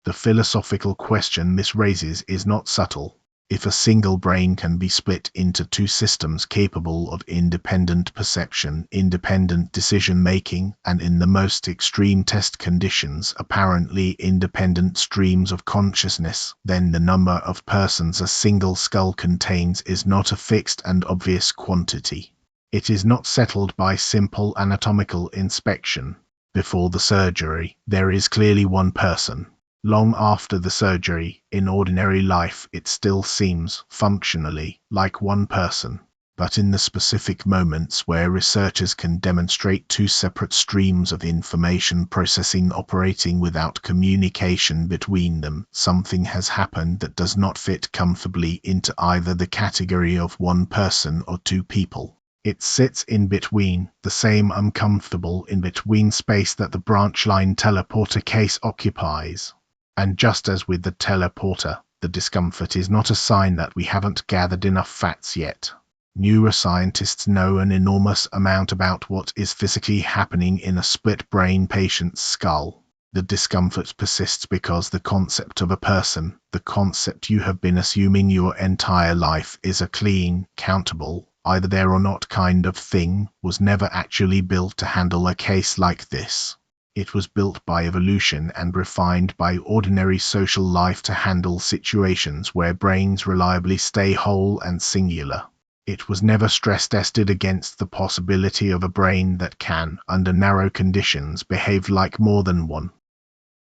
The philosophical question this raises is not subtle. If a single brain can be split into two systems capable of independent perception, independent decision-making, and in the most extreme test conditions, apparently independent streams of consciousness, then the number of persons a single skull contains is not a fixed and obvious quantity. It is not settled by simple anatomical inspection. Before the surgery, there is clearly one person. Long after the surgery, in ordinary life, it still seems, functionally, like one person. But in the specific moments where researchers can demonstrate two separate streams of information processing operating without communication between them, something has happened that does not fit comfortably into either the category of one person or two people. It sits in between, the same uncomfortable in-between space that the branch line teleporter case occupies. And just as with the teleporter, the discomfort is not a sign that we haven't gathered enough facts yet. Neuroscientists know an enormous amount about what is physically happening in a split-brain patient's skull. The discomfort persists because the concept of a person, the concept you have been assuming your entire life, is a clean, countable, either there or not kind of thing, was never actually built to handle a case like this. It was built by evolution and refined by ordinary social life to handle situations where brains reliably stay whole and singular. It was never stress-tested against the possibility of a brain that can, under narrow conditions, behave like more than one.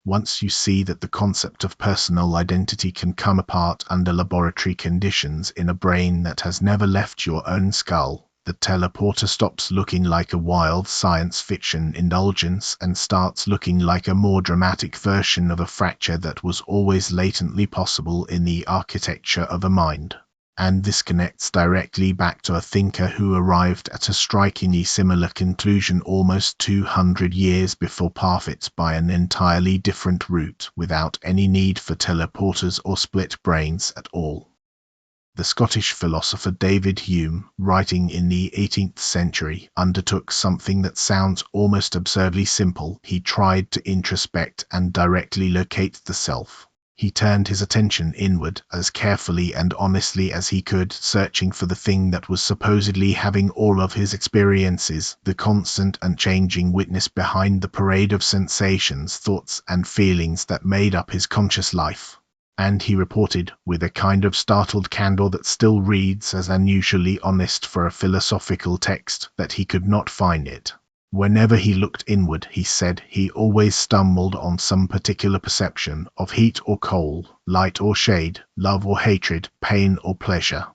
Once you see that the concept of personal identity can come apart under laboratory conditions in a brain that has never left your own skull, the teleporter stops looking like a wild science fiction indulgence and starts looking like a more dramatic version of a fracture that was always latently possible in the architecture of a mind. And this connects directly back to a thinker who arrived at a strikingly similar conclusion almost 200 years before Parfit by an entirely different route, without any need for teleporters or split brains at all. The Scottish philosopher David Hume, writing in the 18th century, undertook something that sounds almost absurdly simple. He tried to introspect and directly locate the self. He turned his attention inward as carefully and honestly as he could, searching for the thing that was supposedly having all of his experiences, the constant and changing witness behind the parade of sensations, thoughts, and feelings that made up his conscious life. And he reported, with a kind of startled candor that still reads as unusually honest for a philosophical text, that he could not find it. Whenever he looked inward, he said, he always stumbled on some particular perception of heat or cold, light or shade, love or hatred, pain or pleasure.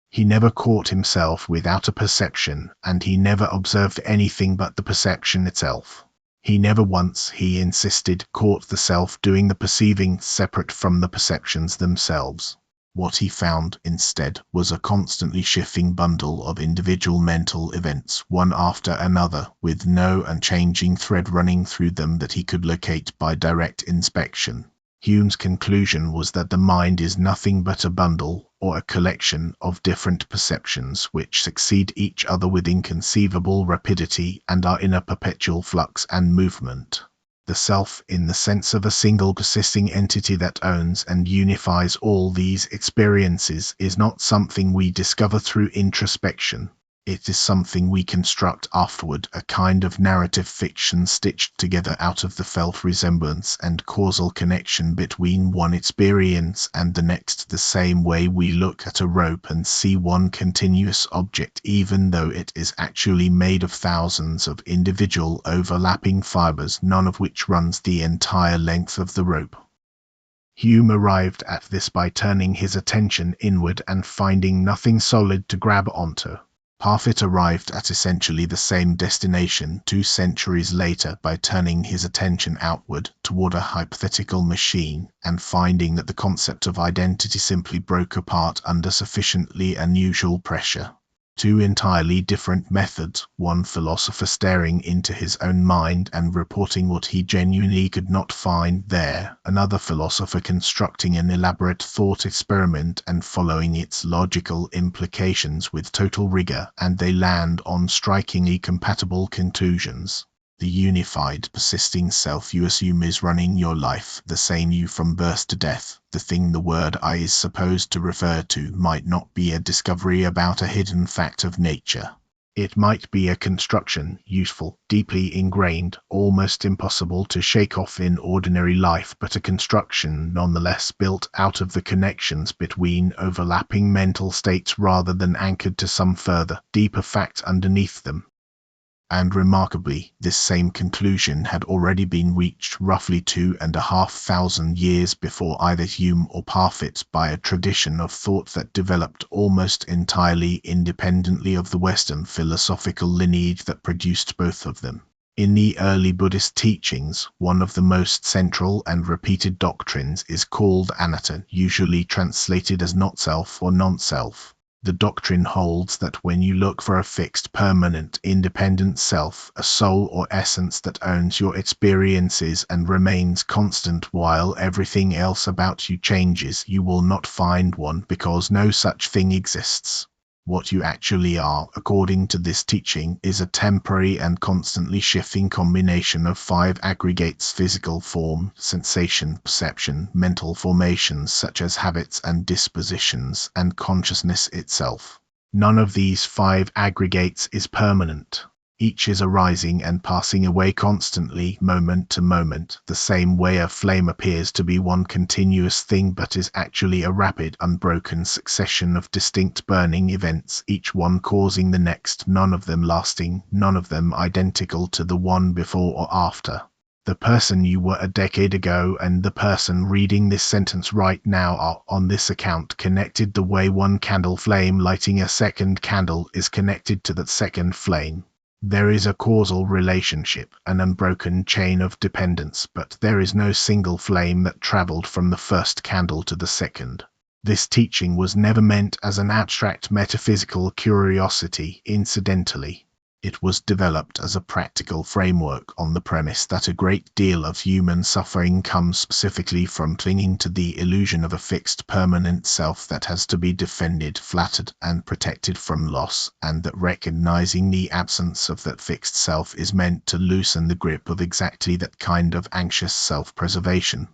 He never caught himself without a perception, and he never observed anything but the perception itself. He never once, he insisted, caught the self doing the perceiving separate from the perceptions themselves. What he found, instead, was a constantly shifting bundle of individual mental events, one after another, with no unchanging thread running through them that he could locate by direct inspection. Hume's conclusion was that the mind is nothing but a bundle, or a collection, of different perceptions which succeed each other with inconceivable rapidity and are in a perpetual flux and movement. The self, in the sense of a single persisting entity that owns and unifies all these experiences, is not something we discover through introspection. It is something we construct afterward, a kind of narrative fiction stitched together out of the felt resemblance and causal connection between one experience and the next, the same way we look at a rope and see one continuous object even though it is actually made of thousands of individual overlapping fibers, none of which runs the entire length of the rope. Hume arrived at this by turning his attention inward and finding nothing solid to grab onto. Parfit arrived at essentially the same destination 2 centuries later by turning his attention outward toward a hypothetical machine and finding that the concept of identity simply broke apart under sufficiently unusual pressure. 2 entirely different methods, one philosopher staring into his own mind and reporting what he genuinely could not find there, another philosopher constructing an elaborate thought experiment and following its logical implications with total rigor, and they land on strikingly compatible conclusions. The unified, persisting self you assume is running your life, the same you from birth to death. The thing the word I is supposed to refer to might not be a discovery about a hidden fact of nature. It might be a construction, useful, deeply ingrained, almost impossible to shake off in ordinary life, but a construction nonetheless built out of the connections between overlapping mental states rather than anchored to some further, deeper fact underneath them. And remarkably, this same conclusion had already been reached roughly 2,500 years before either Hume or Parfit by a tradition of thought that developed almost entirely independently of the Western philosophical lineage that produced both of them. In the early Buddhist teachings, one of the most central and repeated doctrines is called anatta, usually translated as not-self or non-self. The doctrine holds that when you look for a fixed, permanent, independent self, a soul or essence that owns your experiences and remains constant while everything else about you changes, you will not find one because no such thing exists. What you actually are, according to this teaching, is a temporary and constantly shifting combination of 5 aggregates: physical form, sensation, perception, mental formations such as habits and dispositions, and consciousness itself. None of these 5 aggregates is permanent. Each is arising and passing away constantly, moment to moment, the same way a flame appears to be one continuous thing but is actually a rapid, unbroken succession of distinct burning events, each one causing the next, none of them lasting, none of them identical to the one before or after. The person you were a decade ago and the person reading this sentence right now are, on this account, connected the way one candle flame lighting a second candle is connected to that second flame. There is a causal relationship, an unbroken chain of dependence, but there is no single flame that traveled from the first candle to the second. This teaching was never meant as an abstract metaphysical curiosity, incidentally. It was developed as a practical framework on the premise that a great deal of human suffering comes specifically from clinging to the illusion of a fixed permanent self that has to be defended, flattered, and protected from loss, and that recognizing the absence of that fixed self is meant to loosen the grip of exactly that kind of anxious self-preservation.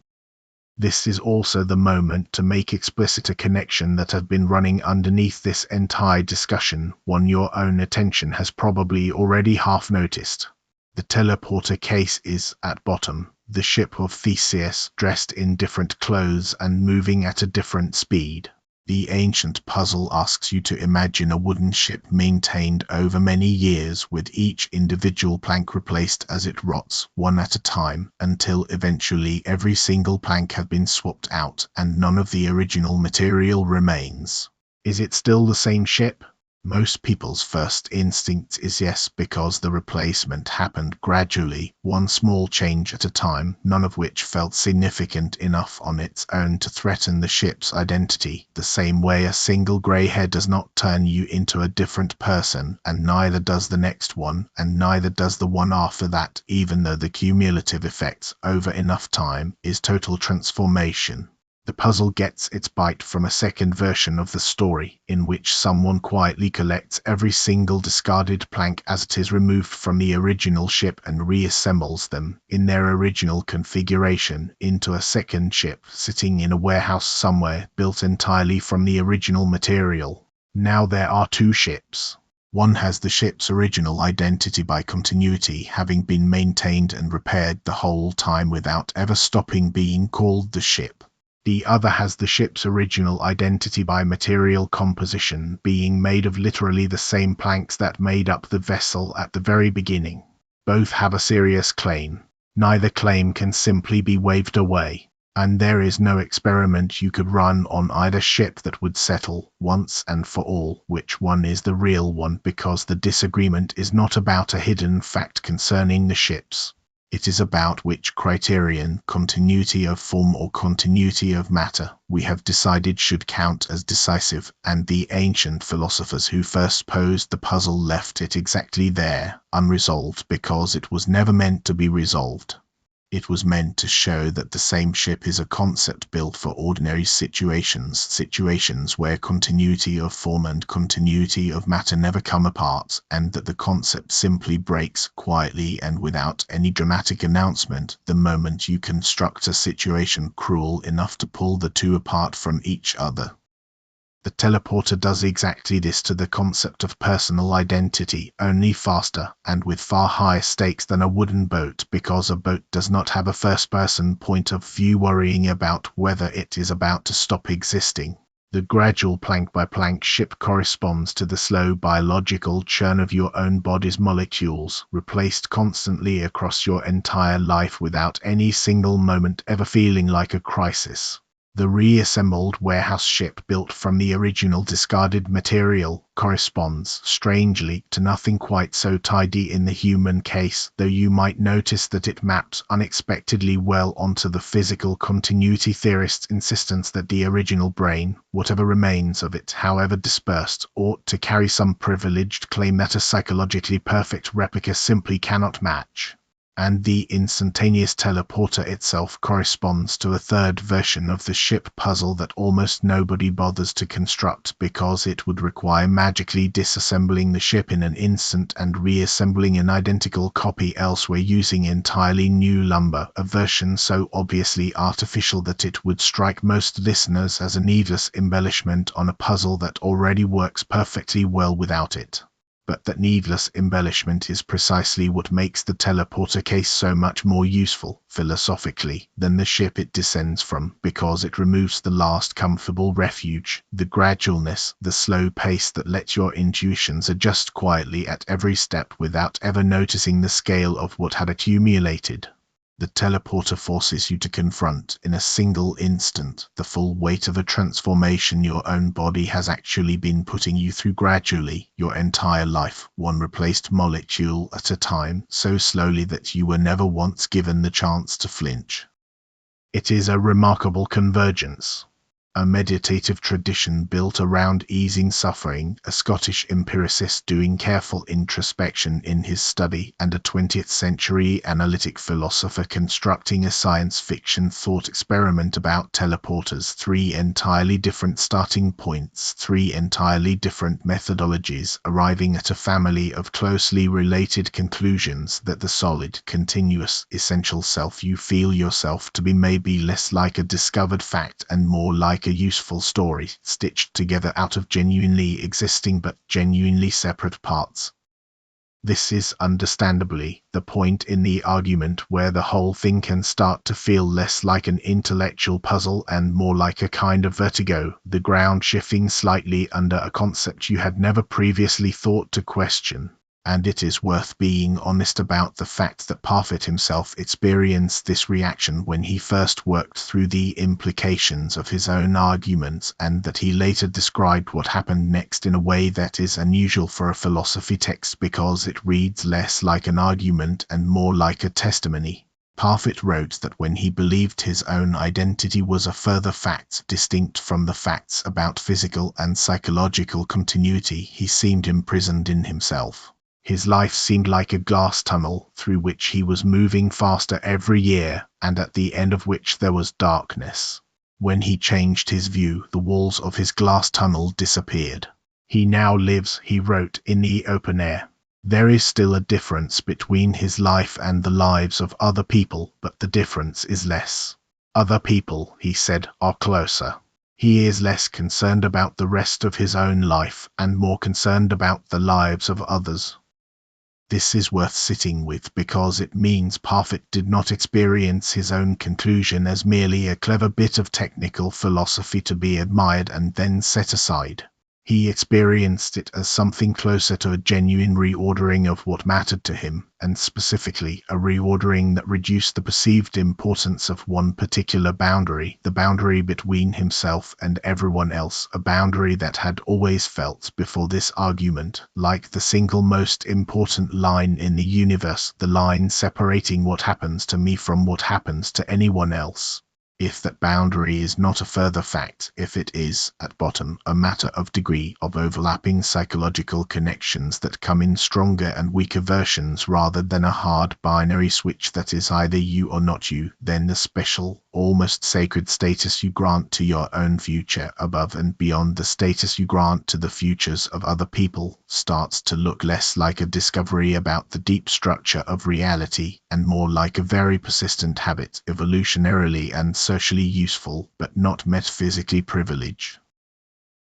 This is also the moment to make explicit a connection that had been running underneath this entire discussion, one your own attention has probably already half noticed. The teleporter case is, at bottom, the Ship of Theseus, dressed in different clothes and moving at a different speed. The ancient puzzle asks you to imagine a wooden ship maintained over many years, with each individual plank replaced as it rots, one at a time, until eventually every single plank has been swapped out and none of the original material remains. Is it still the same ship? Most people's first instinct is yes, because the replacement happened gradually, one small change at a time, none of which felt significant enough on its own to threaten the ship's identity, the same way a single grey hair does not turn you into a different person, and neither does the next one, and neither does the one after that, even though the cumulative effect, over enough time, is total transformation. The puzzle gets its bite from a second version of the story, in which someone quietly collects every single discarded plank as it is removed from the original ship and reassembles them, in their original configuration, into a second ship sitting in a warehouse somewhere, built entirely from the original material. Now there are 2 ships. One has the ship's original identity by continuity, having been maintained and repaired the whole time without ever stopping being called the ship. The other has the ship's original identity by material composition, being made of literally the same planks that made up the vessel at the very beginning. Both have a serious claim. Neither claim can simply be waved away, and there is no experiment you could run on either ship that would settle, once and for all, which one is the real one, because the disagreement is not about a hidden fact concerning the ships. It is about which criterion, continuity of form or continuity of matter, we have decided should count as decisive, and the ancient philosophers who first posed the puzzle left it exactly there, unresolved, because it was never meant to be resolved. It was meant to show that the same ship is a concept built for ordinary situations where continuity of form and continuity of matter never come apart, and that the concept simply breaks quietly and without any dramatic announcement the moment you construct a situation cruel enough to pull the 2 apart from each other. The teleporter does exactly this to the concept of personal identity, only faster, and with far higher stakes than a wooden boat, because a boat does not have a first-person point of view worrying about whether it is about to stop existing. The gradual plank-by-plank ship corresponds to the slow biological churn of your own body's molecules, replaced constantly across your entire life without any single moment ever feeling like a crisis. The reassembled warehouse ship built from the original discarded material corresponds, strangely, to nothing quite so tidy in the human case, though you might notice that it maps unexpectedly well onto the physical continuity theorist's insistence that the original brain, whatever remains of it, however dispersed, ought to carry some privileged claim that a psychologically perfect replica simply cannot match. And the instantaneous teleporter itself corresponds to a third version of the ship puzzle that almost nobody bothers to construct because it would require magically disassembling the ship in an instant and reassembling an identical copy elsewhere using entirely new lumber, a version so obviously artificial that it would strike most listeners as a needless embellishment on a puzzle that already works perfectly well without it. But that needless embellishment is precisely what makes the teleporter case so much more useful, philosophically, than the ship it descends from, because it removes the last comfortable refuge, the gradualness, the slow pace that lets your intuitions adjust quietly at every step without ever noticing the scale of what had accumulated. The teleporter forces you to confront, in a single instant, the full weight of a transformation your own body has actually been putting you through gradually, your entire life, one replaced molecule at a time, so slowly that you were never once given the chance to flinch. It is a remarkable convergence. A meditative tradition built around easing suffering, a Scottish empiricist doing careful introspection in his study, and a 20th century analytic philosopher constructing a science fiction thought experiment about teleporters, three entirely different starting points, three entirely different methodologies, arriving at a family of closely related conclusions that the solid, continuous, essential self you feel yourself to be may be less like a discovered fact and more like a useful story, stitched together out of genuinely existing but genuinely separate parts. This is understandably the point in the argument where the whole thing can start to feel less like an intellectual puzzle and more like a kind of vertigo, the ground shifting slightly under a concept you had never previously thought to question. And it is worth being honest about the fact that Parfit himself experienced this reaction when he first worked through the implications of his own arguments, and that he later described what happened next in a way that is unusual for a philosophy text because it reads less like an argument and more like a testimony. Parfit wrote that when he believed his own identity was a further fact distinct from the facts about physical and psychological continuity, he seemed imprisoned in himself. His life seemed like a glass tunnel through which he was moving faster every year, and at the end of which there was darkness. When he changed his view, the walls of his glass tunnel disappeared. He now lives, he wrote, in the open air. There is still a difference between his life and the lives of other people, but the difference is less. Other people, he said, are closer. He is less concerned about the rest of his own life, and more concerned about the lives of others. This is worth sitting with because it means Parfit did not experience his own conclusion as merely a clever bit of technical philosophy to be admired and then set aside. He experienced it as something closer to a genuine reordering of what mattered to him, and specifically a reordering that reduced the perceived importance of one particular boundary, the boundary between himself and everyone else, a boundary that had always felt, before this argument, like the single most important line in the universe, the line separating what happens to me from what happens to anyone else. If that boundary is not a further fact, if it is, at bottom, a matter of degree, of overlapping psychological connections that come in stronger and weaker versions rather than a hard binary switch that is either you or not you, then the special, almost sacred status you grant to your own future, above and beyond the status you grant to the futures of other people, starts to look less like a discovery about the deep structure of reality, and more like a very persistent habit, evolutionarily and socially useful, but not metaphysically privileged.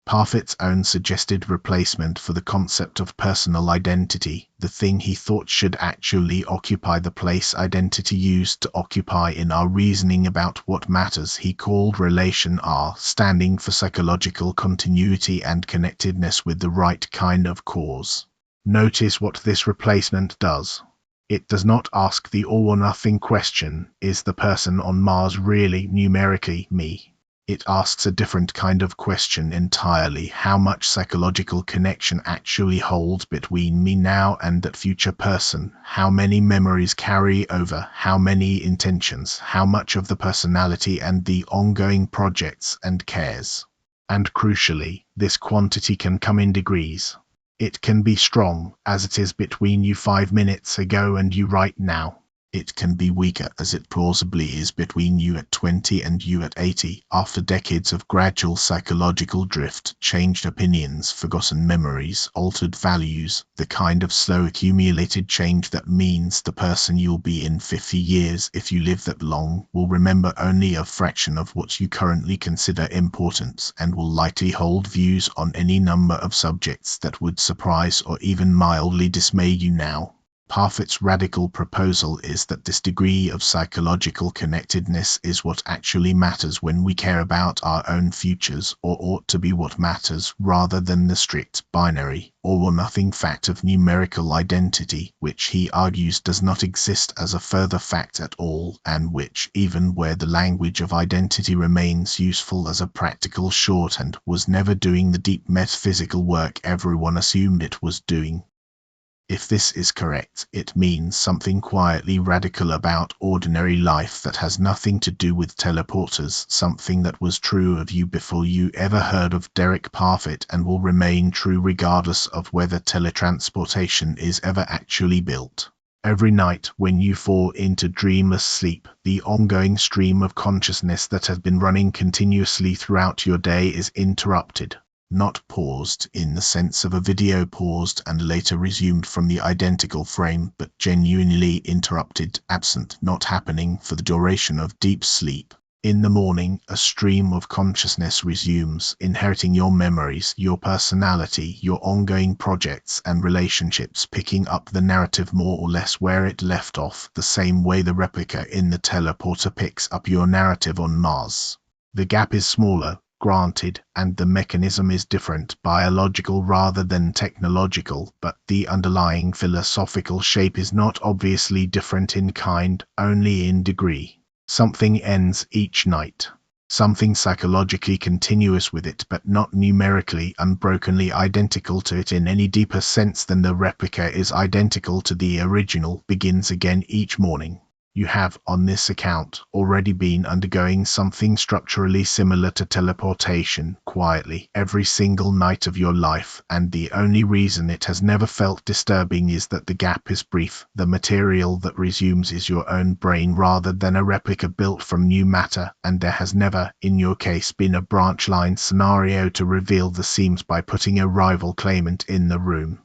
Parfit's own suggested replacement for the concept of personal identity, the thing he thought should actually occupy the place identity used to occupy in our reasoning about what matters, he called relation R, standing for psychological continuity and connectedness with the right kind of cause. Notice what this replacement does. It does not ask the all-or-nothing question, is the person on Mars really numerically me? It asks a different kind of question entirely, how much psychological connection actually holds between me now and that future person, how many memories carry over, how many intentions, how much of the personality and the ongoing projects and cares. And crucially, this quantity can come in degrees. It can be strong, as it is between you 5 minutes ago and you right now. It can be weaker, as it plausibly is between you at 20 and you at 80, after decades of gradual psychological drift, changed opinions, forgotten memories, altered values, the kind of slow accumulated change that means the person you'll be in 50 years, if you live that long, will remember only a fraction of what you currently consider important, and will likely hold views on any number of subjects that would surprise or even mildly dismay you now. Parfit's radical proposal is that this degree of psychological connectedness is what actually matters when we care about our own futures, or ought to be what matters, rather than the strict, binary, all-or-nothing fact of numerical identity, which he argues does not exist as a further fact at all, and which, even where the language of identity remains useful as a practical shorthand, was never doing the deep metaphysical work everyone assumed it was doing. If this is correct, it means something quietly radical about ordinary life that has nothing to do with teleporters, something that was true of you before you ever heard of Derek Parfit and will remain true regardless of whether teletransportation is ever actually built. Every night when you fall into dreamless sleep, the ongoing stream of consciousness that has been running continuously throughout your day is interrupted. Not paused in the sense of a video paused and later resumed from the identical frame, but genuinely interrupted, absent, not happening for the duration of deep sleep. In the morning, a stream of consciousness resumes, inheriting your memories, your personality, your ongoing projects and relationships, picking up the narrative more or less where it left off, the same way the replica in the teleporter picks up your narrative on Mars. The gap is smaller, granted, and the mechanism is different, biological rather than technological, but the underlying philosophical shape is not obviously different in kind, only in degree. Something ends each night. Something psychologically continuous with it, but not numerically, unbrokenly identical to it in any deeper sense than the replica is identical to the original, begins again each morning. You have, on this account, already been undergoing something structurally similar to teleportation, quietly, every single night of your life, and the only reason it has never felt disturbing is that the gap is brief. The material that resumes is your own brain rather than a replica built from new matter, and there has never, in your case, been a branch line scenario to reveal the seams by putting a rival claimant in the room.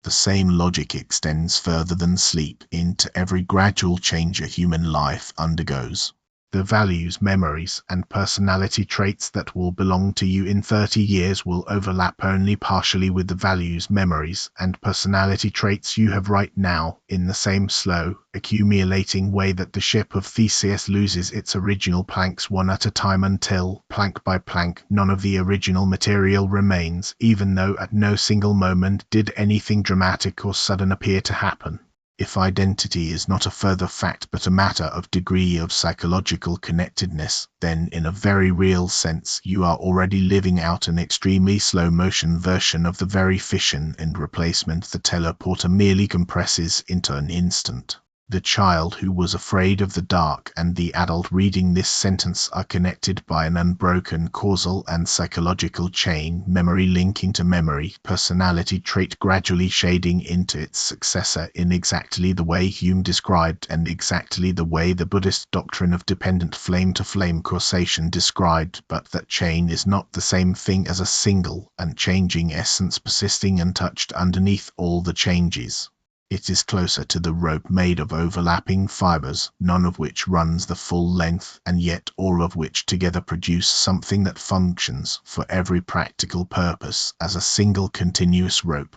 The same logic extends further than sleep into every gradual change a human life undergoes. The values, memories, and personality traits that will belong to you in 30 years will overlap only partially with the values, memories, and personality traits you have right now, in the same slow, accumulating way that the Ship of Theseus loses its original planks one at a time until, plank by plank, none of the original material remains, even though at no single moment did anything dramatic or sudden appear to happen. If identity is not a further fact but a matter of degree of psychological connectedness, then in a very real sense you are already living out an extremely slow-motion version of the very fission and replacement the teleporter merely compresses into an instant. The child who was afraid of the dark and the adult reading this sentence are connected by an unbroken causal and psychological chain, memory linking to memory, personality trait gradually shading into its successor in exactly the way Hume described and exactly the way the Buddhist doctrine of dependent flame-to-flame causation described, but that chain is not the same thing as a single, unchanging essence persisting untouched underneath all the changes. It is closer to the rope made of overlapping fibers, none of which runs the full length, and yet all of which together produce something that functions for every practical purpose as a single continuous rope.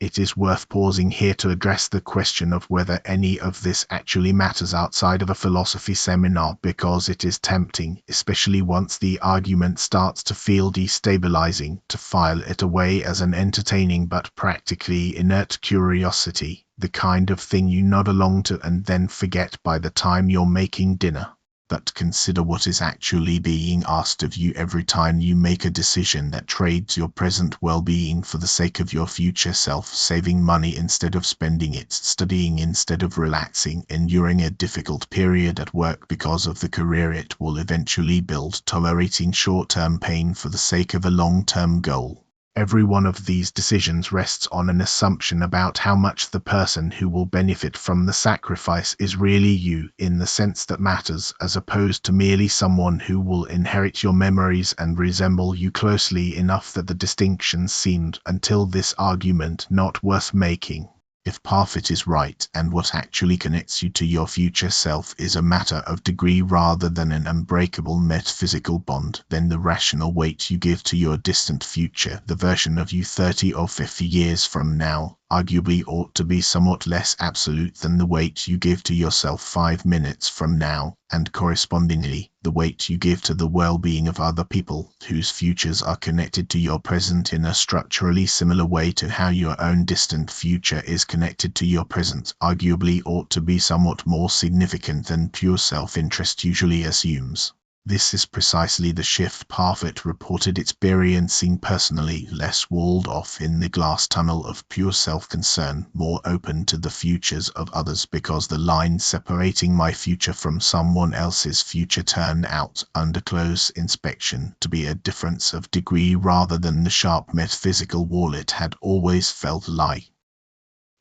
It is worth pausing here to address the question of whether any of this actually matters outside of a philosophy seminar, because it is tempting, especially once the argument starts to feel destabilizing, to file it away as an entertaining but practically inert curiosity, the kind of thing you nod along to and then forget by the time you're making dinner. But consider what is actually being asked of you every time you make a decision that trades your present well-being for the sake of your future self, saving money instead of spending it, studying instead of relaxing, enduring a difficult period at work because of the career it will eventually build, tolerating short-term pain for the sake of a long-term goal. Every one of these decisions rests on an assumption about how much the person who will benefit from the sacrifice is really you, in the sense that matters, as opposed to merely someone who will inherit your memories and resemble you closely enough that the distinctions seemed, until this argument, not worth making. If Parfit is right, and what actually connects you to your future self is a matter of degree rather than an unbreakable metaphysical bond, then the rational weight you give to your distant future, the version of you 30 or 50 years from now, arguably ought to be somewhat less absolute than the weight you give to yourself 5 minutes from now, and correspondingly, the weight you give to the well-being of other people, whose futures are connected to your present in a structurally similar way to how your own distant future is connected to your present, arguably ought to be somewhat more significant than pure self-interest usually assumes. This is precisely the shift Parfit reported experiencing personally, less walled off in the glass tunnel of pure self-concern, more open to the futures of others, because the line separating my future from someone else's future turned out, under close inspection, to be a difference of degree rather than the sharp metaphysical wall it had always felt like.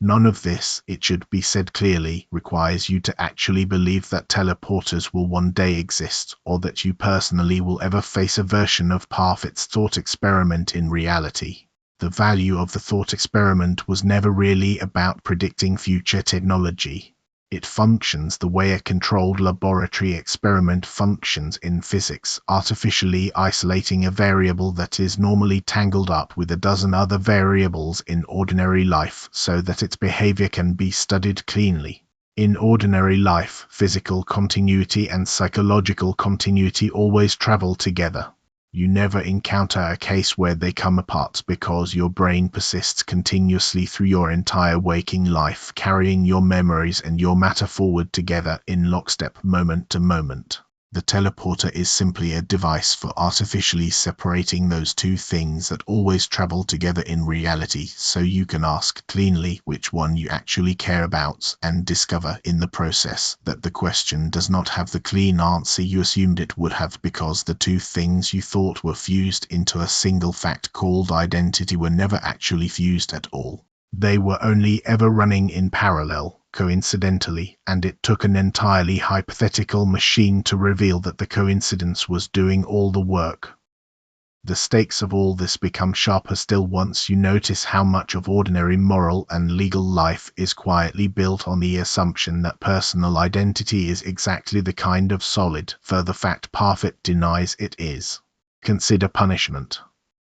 None of this, it should be said clearly, requires you to actually believe that teleporters will one day exist, or that you personally will ever face a version of Parfit's thought experiment in reality. The value of the thought experiment was never really about predicting future technology. It functions the way a controlled laboratory experiment functions in physics, artificially isolating a variable that is normally tangled up with a dozen other variables in ordinary life so that its behavior can be studied cleanly. In ordinary life, physical continuity and psychological continuity always travel together. You never encounter a case where they come apart, because your brain persists continuously through your entire waking life, carrying your memories and your matter forward together in lockstep, moment to moment. The teleporter is simply a device for artificially separating those two things that always travel together in reality, so you can ask cleanly which one you actually care about, and discover in the process that the question does not have the clean answer you assumed it would have, because the two things you thought were fused into a single fact called identity were never actually fused at all. They were only ever running in parallel, coincidentally, and it took an entirely hypothetical machine to reveal that the coincidence was doing all the work. The stakes of all this become sharper still once you notice how much of ordinary moral and legal life is quietly built on the assumption that personal identity is exactly the kind of solid, further fact Parfit denies it is. Consider punishment.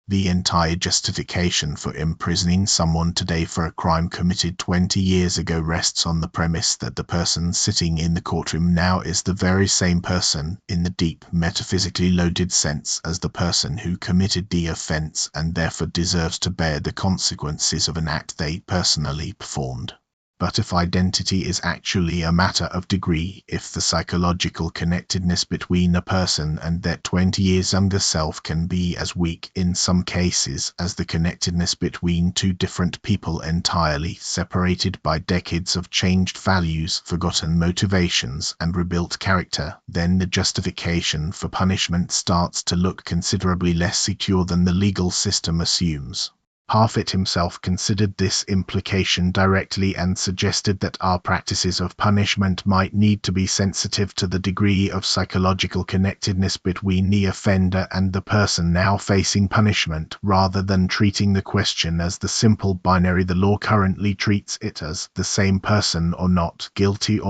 The entire justification for imprisoning someone today for a crime committed 20 years ago rests on the premise that the person sitting in the courtroom now is the very same person, in the deep, metaphysically loaded sense, as the person who committed the offense, and therefore deserves to bear the consequences of an act they personally performed. But if identity is actually a matter of degree, if the psychological connectedness between a person and their 20 years younger self can be as weak, in some cases, as the connectedness between two different people entirely separated by decades of changed values, forgotten motivations, and rebuilt character, then the justification for punishment starts to look considerably less secure than the legal system assumes. Parfit himself considered this implication directly and suggested that our practices of punishment might need to be sensitive to the degree of psychological connectedness between the offender and the person now facing punishment, rather than treating the question as the simple binary the law currently treats it as, the same person or not guilty,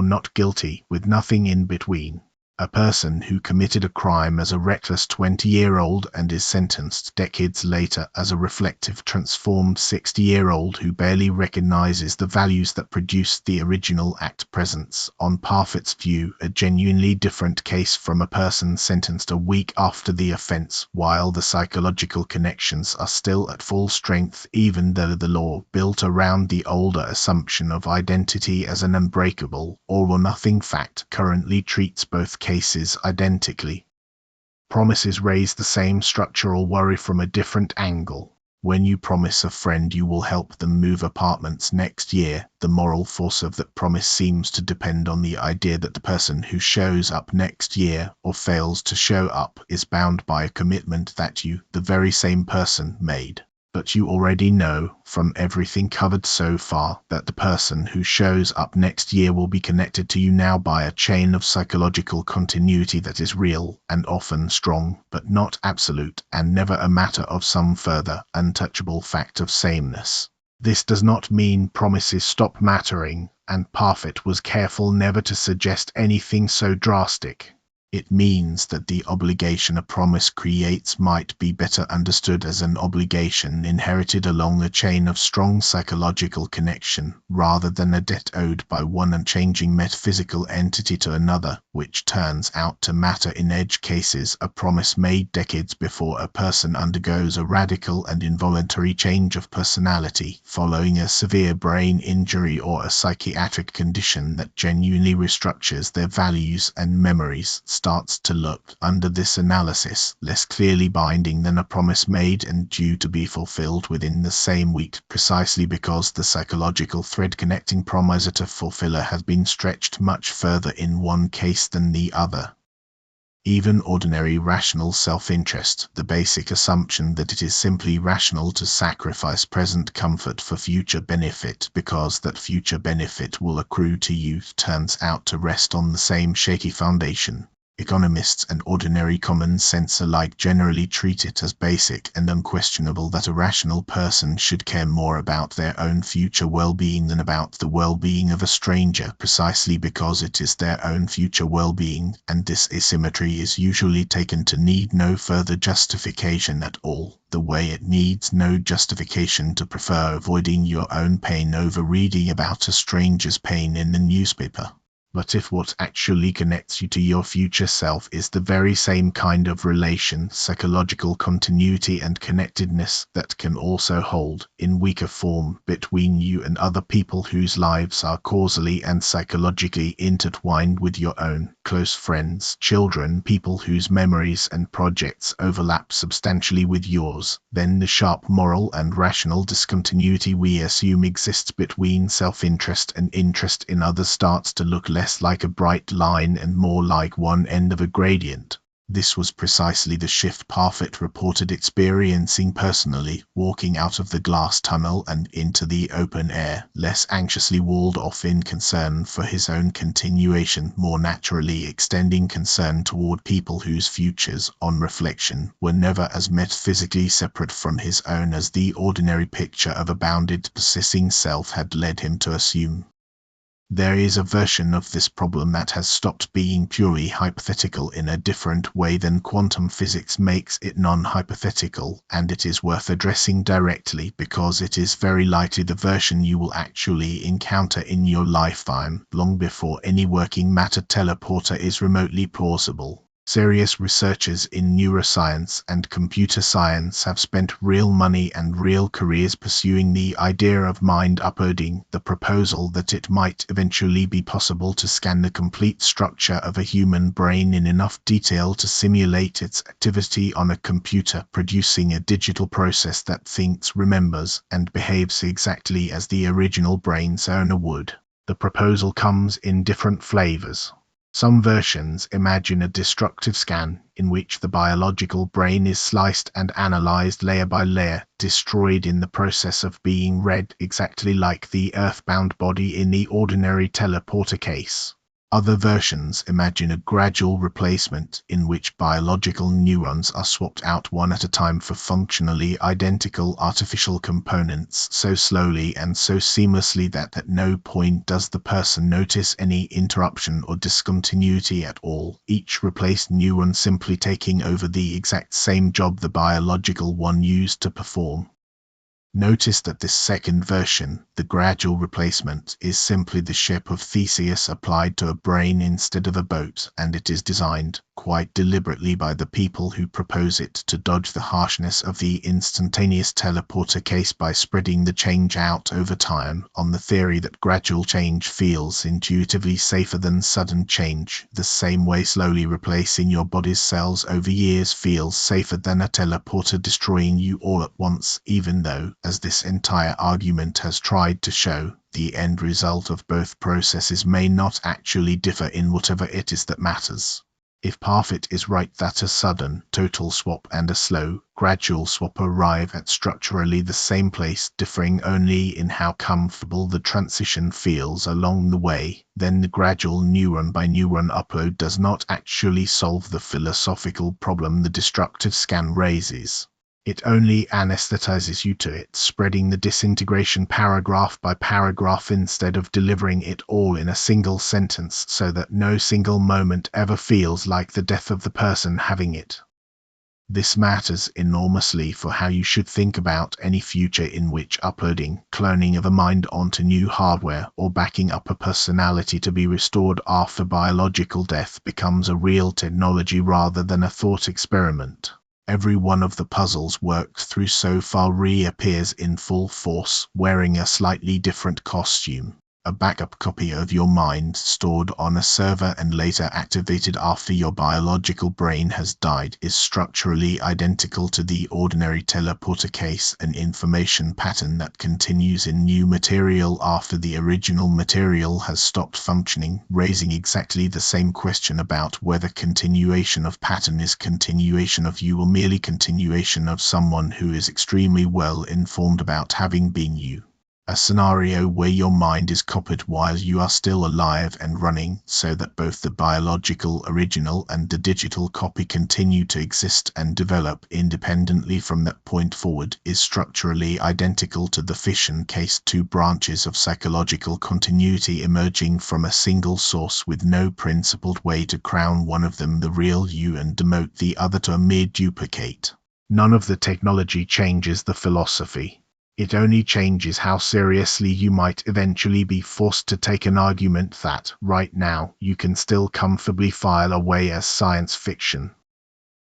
with nothing in between. A person who committed a crime as a reckless 20-year-old and is sentenced decades later as a reflective, transformed 60-year-old who barely recognizes the values that produced the original act presents, on Parfit's view, a genuinely different case from a person sentenced a week after the offense, while the psychological connections are still at full strength, even though the law, built around the older assumption of identity as an unbreakable, all-or-nothing fact, currently treats both cases identically. Promises raise the same structural worry from a different angle. When you promise a friend you will help them move apartments next year, the moral force of that promise seems to depend on the idea that the person who shows up next year, or fails to show up, is bound by a commitment that you, the very same person, made. But you already know, from everything covered so far, that the person who shows up next year will be connected to you now by a chain of psychological continuity that is real, and often strong, but not absolute, and never a matter of some further, untouchable fact of sameness. This does not mean promises stop mattering, and Parfit was careful never to suggest anything so drastic. It means that the obligation a promise creates might be better understood as an obligation inherited along a chain of strong psychological connection, rather than a debt owed by one unchanging metaphysical entity to another, which turns out to matter in edge cases, a promise made decades before a person undergoes a radical and involuntary change of personality, following a severe brain injury or a psychiatric condition that genuinely restructures their values and memories, starts to look, under this analysis, less clearly binding than a promise made and due to be fulfilled within the same week, precisely because the psychological thread connecting promiser to fulfiller has been stretched much further in one case than the other. Even ordinary rational self-interest, the basic assumption that it is simply rational to sacrifice present comfort for future benefit because that future benefit will accrue to you, turns out to rest on the same shaky foundation. Economists and ordinary common sense alike generally treat it as basic and unquestionable that a rational person should care more about their own future well-being than about the well-being of a stranger, precisely because it is their own future well-being, and this asymmetry is usually taken to need no further justification at all, the way it needs no justification to prefer avoiding your own pain over reading about a stranger's pain in the newspaper. But if what actually connects you to your future self is the very same kind of relation, psychological continuity and connectedness that can also hold, in weaker form, between you and other people whose lives are causally and psychologically intertwined with your own, close friends, children, people whose memories and projects overlap substantially with yours, then the sharp moral and rational discontinuity we assume exists between self-interest and interest in others starts to look less like a bright line and more like one end of a gradient. This was precisely the shift Parfit reported experiencing personally, walking out of the glass tunnel and into the open air, less anxiously walled off in concern for his own continuation, more naturally extending concern toward people whose futures, on reflection, were never as metaphysically separate from his own as the ordinary picture of a bounded, possessing self had led him to assume. There is a version of this problem that has stopped being purely hypothetical in a different way than quantum physics makes it non-hypothetical, and it is worth addressing directly because it is very likely the version you will actually encounter in your lifetime, long before any working matter teleporter is remotely plausible. Serious researchers in neuroscience and computer science have spent real money and real careers pursuing the idea of mind uploading, the proposal that it might eventually be possible to scan the complete structure of a human brain in enough detail to simulate its activity on a computer, producing a digital process that thinks, remembers, and behaves exactly as the original brain's owner would. The proposal comes in different flavors. Some versions imagine a destructive scan in which the biological brain is sliced and analyzed layer by layer, destroyed in the process of being read, exactly like the earthbound body in the ordinary teleporter case. Other versions imagine a gradual replacement in which biological neurons are swapped out one at a time for functionally identical artificial components so slowly and so seamlessly that at no point does the person notice any interruption or discontinuity at all, each replaced neuron simply taking over the exact same job the biological one used to perform. Notice that this second version, the gradual replacement, is simply the Ship of Theseus applied to a brain instead of a boat, and it is designed, quite deliberately by the people who propose it, to dodge the harshness of the instantaneous teleporter case by spreading the change out over time, on the theory that gradual change feels intuitively safer than sudden change, the same way slowly replacing your body's cells over years feels safer than a teleporter destroying you all at once, even though, as this entire argument has tried to show, the end result of both processes may not actually differ in whatever it is that matters. If Parfit is right that a sudden, total swap and a slow, gradual swap arrive at structurally the same place, differing only in how comfortable the transition feels along the way, then the gradual neuron by neuron upload does not actually solve the philosophical problem the destructive scan raises. It only anesthetizes you to it, spreading the disintegration paragraph by paragraph instead of delivering it all in a single sentence, so that no single moment ever feels like the death of the person having it. This matters enormously for how you should think about any future in which uploading, cloning of a mind onto new hardware, or backing up a personality to be restored after biological death becomes a real technology rather than a thought experiment. Every one of the puzzles worked through so far reappears in full force, wearing a slightly different costume. A backup copy of your mind stored on a server and later activated after your biological brain has died is structurally identical to the ordinary teleporter case, an information pattern that continues in new material after the original material has stopped functioning, raising exactly the same question about whether continuation of pattern is continuation of you or merely continuation of someone who is extremely well informed about having been you. A scenario where your mind is copied while you are still alive and running, so that both the biological original and the digital copy continue to exist and develop independently from that point forward, is structurally identical to the fission case, two branches of psychological continuity emerging from a single source with no principled way to crown one of them the real you and demote the other to a mere duplicate. None of the technology changes the philosophy. It only changes how seriously you might eventually be forced to take an argument that, right now, you can still comfortably file away as science fiction.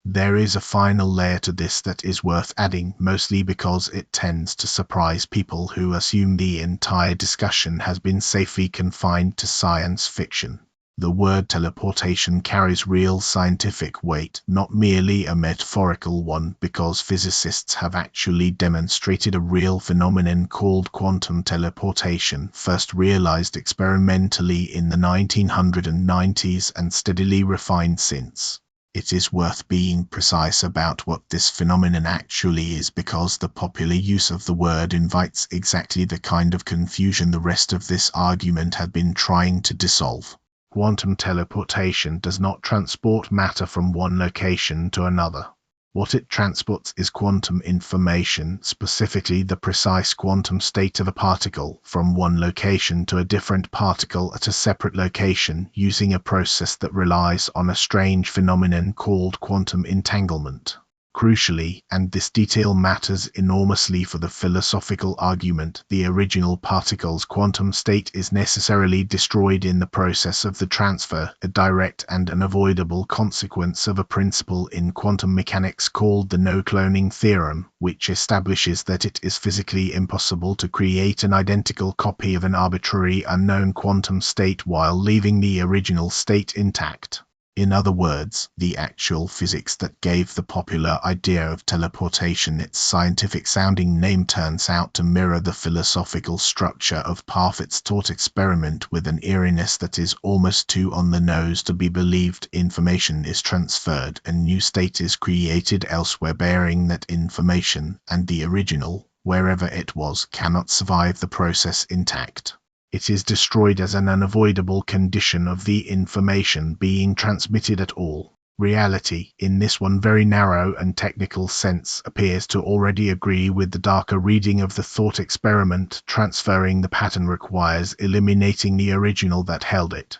There is a final layer to this that is worth adding, mostly because it tends to surprise people who assume the entire discussion has been safely confined to science fiction. The word teleportation carries real scientific weight, not merely a metaphorical one, because physicists have actually demonstrated a real phenomenon called quantum teleportation, first realized experimentally in the 1990s and steadily refined since. It is worth being precise about what this phenomenon actually is, because the popular use of the word invites exactly the kind of confusion the rest of this argument had been trying to dissolve. Quantum teleportation does not transport matter from one location to another. What it transports is quantum information, specifically the precise quantum state of a particle, from one location to a different particle at a separate location, using a process that relies on a strange phenomenon called quantum entanglement. Crucially, and this detail matters enormously for the philosophical argument, the original particle's quantum state is necessarily destroyed in the process of the transfer, a direct and unavoidable consequence of a principle in quantum mechanics called the no-cloning theorem, which establishes that it is physically impossible to create an identical copy of an arbitrary unknown quantum state while leaving the original state intact. In other words, the actual physics that gave the popular idea of teleportation its scientific-sounding name turns out to mirror the philosophical structure of Parfit's thought experiment with an eeriness that is almost too on the nose to be believed. Information is transferred, a new state is created elsewhere bearing that information, and the original, wherever it was, cannot survive the process intact. It is destroyed as an unavoidable condition of the information being transmitted at all. Reality, in this one very narrow and technical sense, appears to already agree with the darker reading of the thought experiment. Transferring the pattern requires eliminating the original that held it.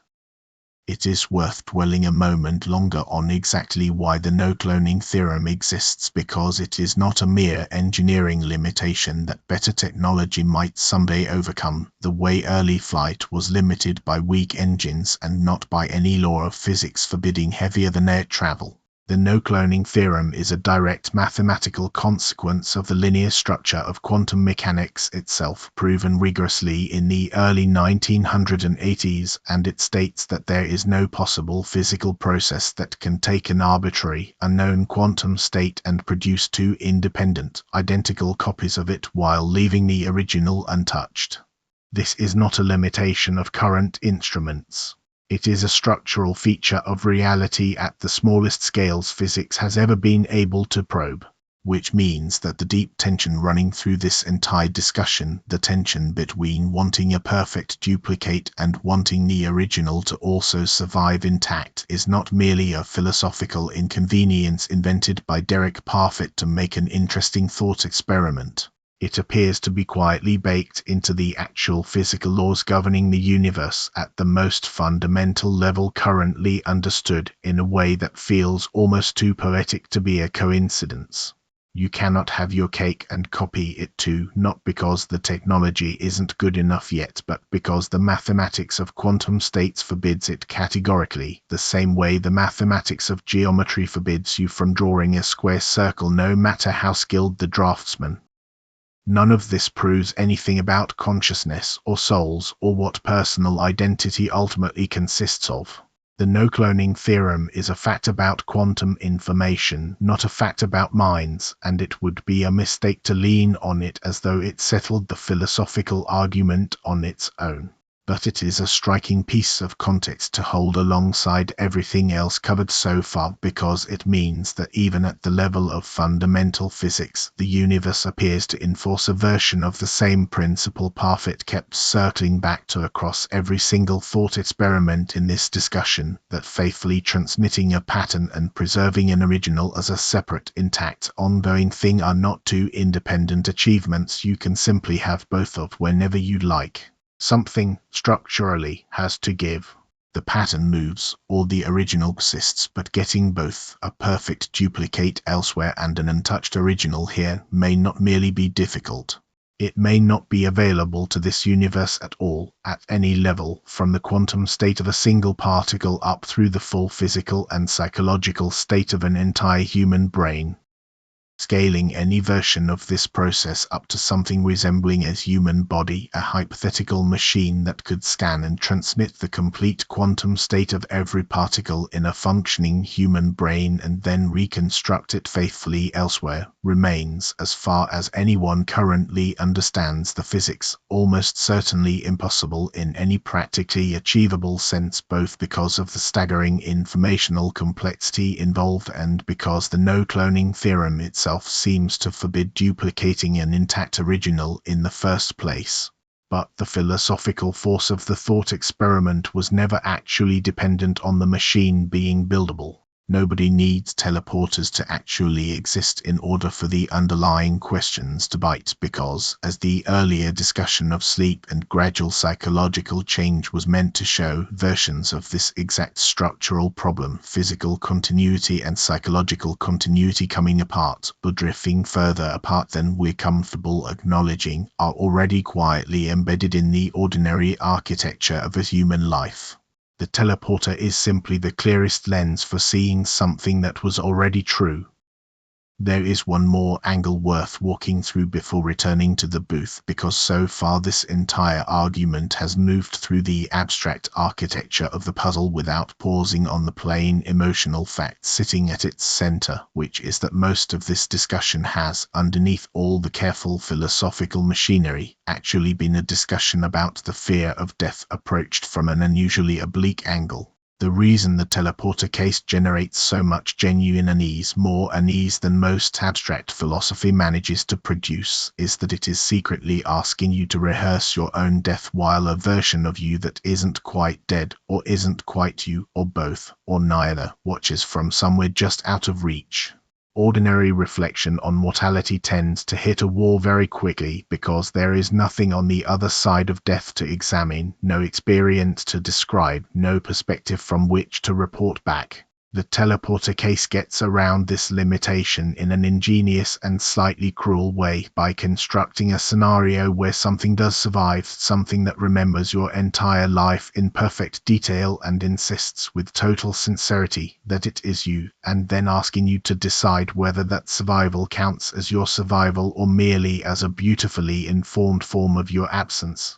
It is worth dwelling a moment longer on exactly why the no-cloning theorem exists, because it is not a mere engineering limitation that better technology might someday overcome, the way early flight was limited by weak engines and not by any law of physics forbidding heavier-than-air travel. The no-cloning theorem is a direct mathematical consequence of the linear structure of quantum mechanics itself, proven rigorously in the early 1980s, and it states that there is no possible physical process that can take an arbitrary, unknown quantum state and produce two independent, identical copies of it while leaving the original untouched. This is not a limitation of current instruments. It is a structural feature of reality at the smallest scales physics has ever been able to probe, which means that the deep tension running through this entire discussion, the tension between wanting a perfect duplicate and wanting the original to also survive intact, is not merely a philosophical inconvenience invented by Derek Parfit to make an interesting thought experiment. It appears to be quietly baked into the actual physical laws governing the universe at the most fundamental level currently understood, in a way that feels almost too poetic to be a coincidence. You cannot have your cake and copy it too, not because the technology isn't good enough yet, but because the mathematics of quantum states forbids it categorically, the same way the mathematics of geometry forbids you from drawing a square circle no matter how skilled the draftsman. None of this proves anything about consciousness or souls or what personal identity ultimately consists of. The no-cloning theorem is a fact about quantum information, not a fact about minds, and it would be a mistake to lean on it as though it settled the philosophical argument on its own. But it is a striking piece of context to hold alongside everything else covered so far, because it means that even at the level of fundamental physics, the universe appears to enforce a version of the same principle Parfit kept circling back to across every single thought experiment in this discussion, that faithfully transmitting a pattern and preserving an original as a separate, intact, ongoing thing are not two independent achievements you can simply have both of whenever you like. Something, structurally, has to give. The pattern moves, or the original persists, but getting both, a perfect duplicate elsewhere and an untouched original here, may not merely be difficult. It may not be available to this universe at all, at any level, from the quantum state of a single particle up through the full physical and psychological state of an entire human brain. Scaling any version of this process up to something resembling a human body, a hypothetical machine that could scan and transmit the complete quantum state of every particle in a functioning human brain and then reconstruct it faithfully elsewhere, remains, as far as anyone currently understands the physics, almost certainly impossible in any practically achievable sense, both because of the staggering informational complexity involved and because the no-cloning theorem itself seems to forbid duplicating an intact original in the first place. But the philosophical force of the thought experiment was never actually dependent on the machine being buildable. Nobody needs teleporters to actually exist in order for the underlying questions to bite, because, as the earlier discussion of sleep and gradual psychological change was meant to show, versions of this exact structural problem, physical continuity and psychological continuity coming apart, but drifting further apart than we're comfortable acknowledging, are already quietly embedded in the ordinary architecture of a human life. The teleporter is simply the clearest lens for seeing something that was already true. There is one more angle worth walking through before returning to the booth, because so far this entire argument has moved through the abstract architecture of the puzzle without pausing on the plain emotional fact sitting at its center, which is that most of this discussion has, underneath all the careful philosophical machinery, actually been a discussion about the fear of death approached from an unusually oblique angle. The reason the teleporter case generates so much genuine unease, more unease than most abstract philosophy manages to produce, is that it is secretly asking you to rehearse your own death while a version of you that isn't quite dead, or isn't quite you, or both, or neither, watches from somewhere just out of reach. Ordinary reflection on mortality tends to hit a wall very quickly because there is nothing on the other side of death to examine, no experience to describe, no perspective from which to report back. The teleporter case gets around this limitation in an ingenious and slightly cruel way by constructing a scenario where something does survive, something that remembers your entire life in perfect detail and insists with total sincerity that it is you, and then asking you to decide whether that survival counts as your survival or merely as a beautifully informed form of your absence.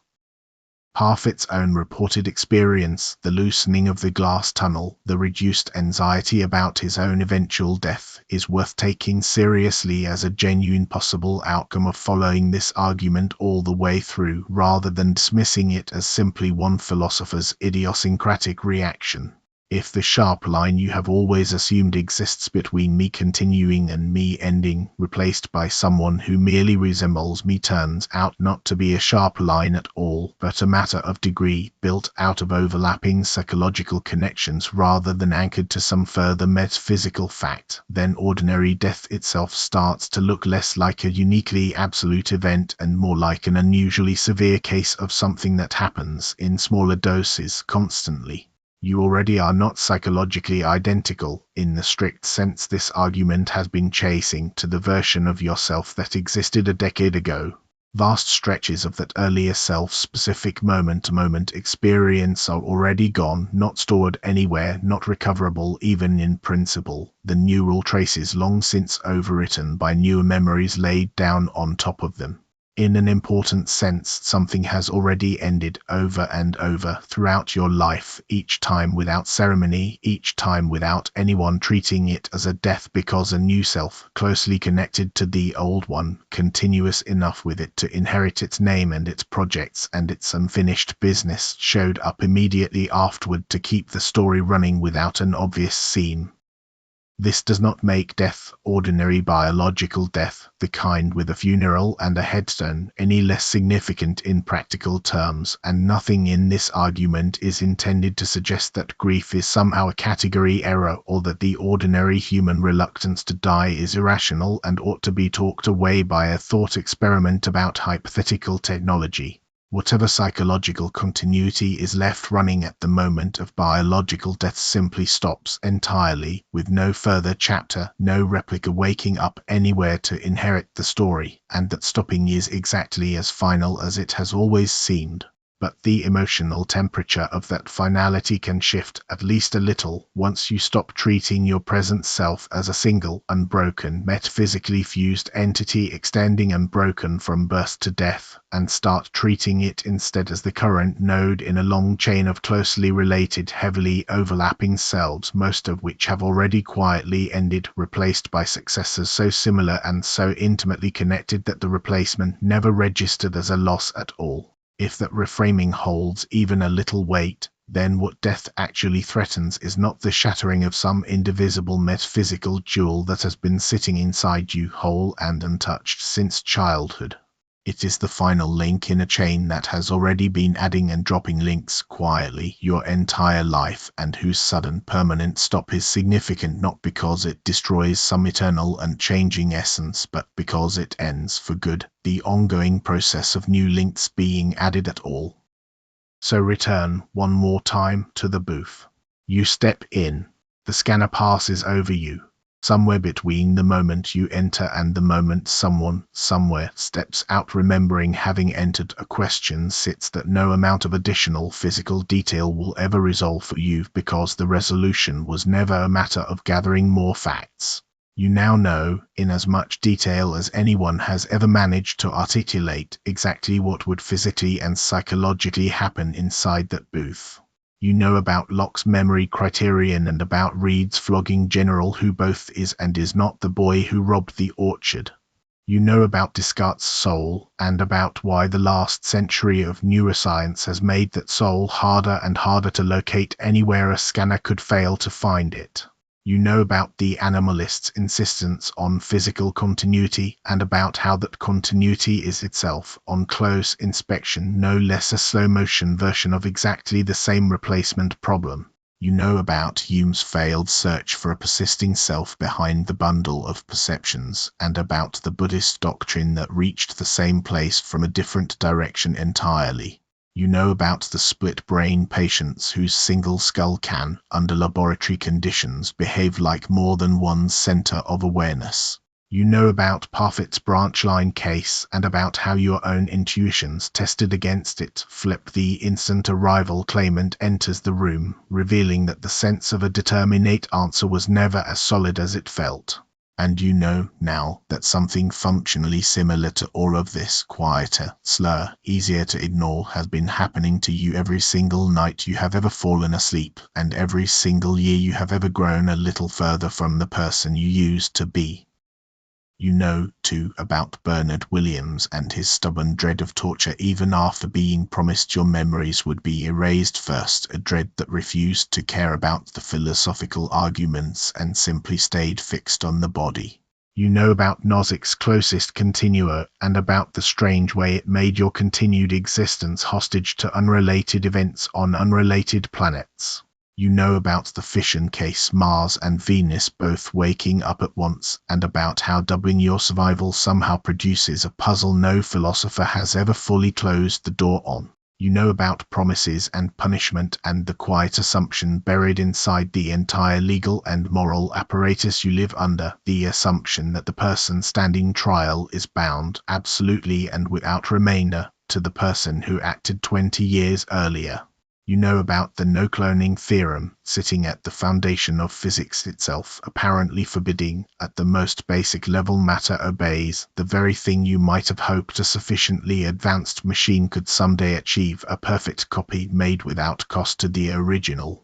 Parfit's own reported experience, the loosening of the glass tunnel, the reduced anxiety about his own eventual death, is worth taking seriously as a genuine possible outcome of following this argument all the way through, rather than dismissing it as simply one philosopher's idiosyncratic reaction. If the sharp line you have always assumed exists between me continuing and me ending, replaced by someone who merely resembles me, turns out not to be a sharp line at all, but a matter of degree, built out of overlapping psychological connections rather than anchored to some further metaphysical fact, then ordinary death itself starts to look less like a uniquely absolute event and more like an unusually severe case of something that happens in smaller doses constantly. You already are not psychologically identical, in the strict sense this argument has been chasing, to the version of yourself that existed a decade ago. Vast stretches of that earlier self-specific moment-to-moment experience are already gone, not stored anywhere, not recoverable even in principle, the neural traces long since overwritten by newer memories laid down on top of them. In an important sense, something has already ended over and over throughout your life, each time without ceremony, each time without anyone treating it as a death, because a new self, closely connected to the old one, continuous enough with it to inherit its name and its projects and its unfinished business, showed up immediately afterward to keep the story running without an obvious seam. This does not make death, ordinary biological death, the kind with a funeral and a headstone, any less significant in practical terms, and nothing in this argument is intended to suggest that grief is somehow a category error or that the ordinary human reluctance to die is irrational and ought to be talked away by a thought experiment about hypothetical technology. Whatever psychological continuity is left running at the moment of biological death simply stops entirely, with no further chapter, no replica waking up anywhere to inherit the story, and that stopping is exactly as final as it has always seemed. But the emotional temperature of that finality can shift at least a little once you stop treating your present self as a single, unbroken, metaphysically fused entity extending unbroken from birth to death, and start treating it instead as the current node in a long chain of closely related, heavily overlapping selves, most of which have already quietly ended, replaced by successors so similar and so intimately connected that the replacement never registered as a loss at all. If that reframing holds even a little weight, then what death actually threatens is not the shattering of some indivisible metaphysical jewel that has been sitting inside you whole and untouched since childhood. It is the final link in a chain that has already been adding and dropping links quietly your entire life, and whose sudden permanent stop is significant not because it destroys some eternal and changing essence, but because it ends for good the ongoing process of new links being added at all. So return one more time to the booth. You step in. The scanner passes over you. Somewhere between the moment you enter and the moment someone, somewhere, steps out, remembering having entered, a question sits that no amount of additional physical detail will ever resolve for you, because the resolution was never a matter of gathering more facts. You now know, in as much detail as anyone has ever managed to articulate, exactly what would physically and psychologically happen inside that booth. You know about Locke's memory criterion and about Reed's flogging general, who both is and is not the boy who robbed the orchard. You know about Descartes' soul, and about why the last century of neuroscience has made that soul harder and harder to locate anywhere a scanner could fail to find it. You know about the animalist's insistence on physical continuity, and about how that continuity is itself, on close inspection, no less a slow-motion version of exactly the same replacement problem. You know about Hume's failed search for a persisting self behind the bundle of perceptions, and about the Buddhist doctrine that reached the same place from a different direction entirely. You know about the split-brain patients whose single skull can, under laboratory conditions, behave like more than one center of awareness. You know about Parfit's branch line case, and about how your own intuitions, tested against it, flip the instant a rival claimant enters the room, revealing that the sense of a determinate answer was never as solid as it felt. And you know now that something functionally similar to all of this, quieter, slower, easier to ignore, has been happening to you every single night you have ever fallen asleep, and every single year you have ever grown a little further from the person you used to be. You know, too, about Bernard Williams and his stubborn dread of torture even after being promised your memories would be erased first, a dread that refused to care about the philosophical arguments and simply stayed fixed on the body. You know about Nozick's closest continuer, and about the strange way it made your continued existence hostage to unrelated events on unrelated planets. You know about the fission case, Mars and Venus both waking up at once, and about how doubling your survival somehow produces a puzzle no philosopher has ever fully closed the door on. You know about promises and punishment and the quiet assumption buried inside the entire legal and moral apparatus you live under, the assumption that the person standing trial is bound, absolutely and without remainder, to the person who acted 20 years earlier. You know about the no-cloning theorem, sitting at the foundation of physics itself, apparently forbidding, at the most basic level matter obeys, the very thing you might have hoped a sufficiently advanced machine could someday achieve, a perfect copy made without cost to the original.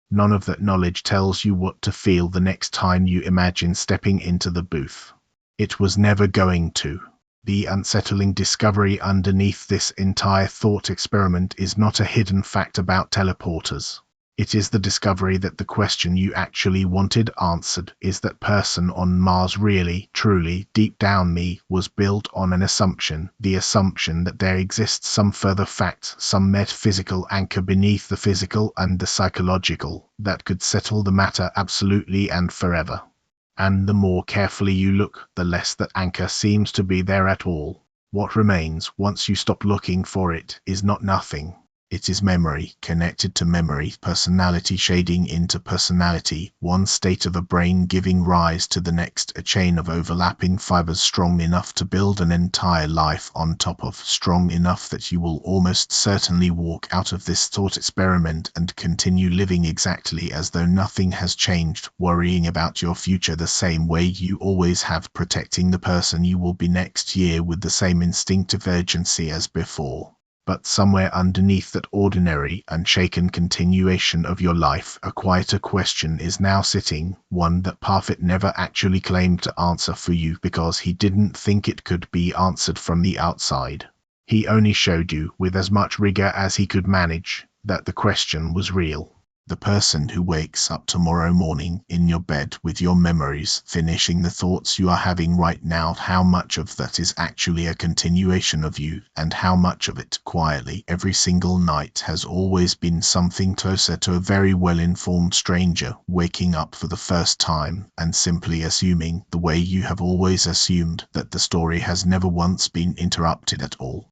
None of that knowledge tells you what to feel the next time you imagine stepping into the booth. It was never going to. The unsettling discovery underneath this entire thought experiment is not a hidden fact about teleporters. It is the discovery that the question you actually wanted answered, is that person on Mars really, truly, deep down me, was built on an assumption, the assumption that there exists some further fact, some metaphysical anchor beneath the physical and the psychological, that could settle the matter absolutely and forever. And the more carefully you look, the less that anchor seems to be there at all. What remains, once you stop looking for it, is not nothing. It is memory, connected to memory, personality shading into personality, one state of a brain giving rise to the next, a chain of overlapping fibers strong enough to build an entire life on top of, strong enough that you will almost certainly walk out of this thought experiment and continue living exactly as though nothing has changed, worrying about your future the same way you always have, protecting the person you will be next year with the same instinctive urgency as before. But somewhere underneath that ordinary, unshaken continuation of your life, a quieter question is now sitting, one that Parfit never actually claimed to answer for you because he didn't think it could be answered from the outside. He only showed you, with as much rigor as he could manage, that the question was real. The person who wakes up tomorrow morning in your bed with your memories, finishing the thoughts you are having right now, how much of that is actually a continuation of you, and how much of it, quietly, every single night, has always been something closer to a very well-informed stranger, waking up for the first time, and simply assuming, the way you have always assumed, that the story has never once been interrupted at all.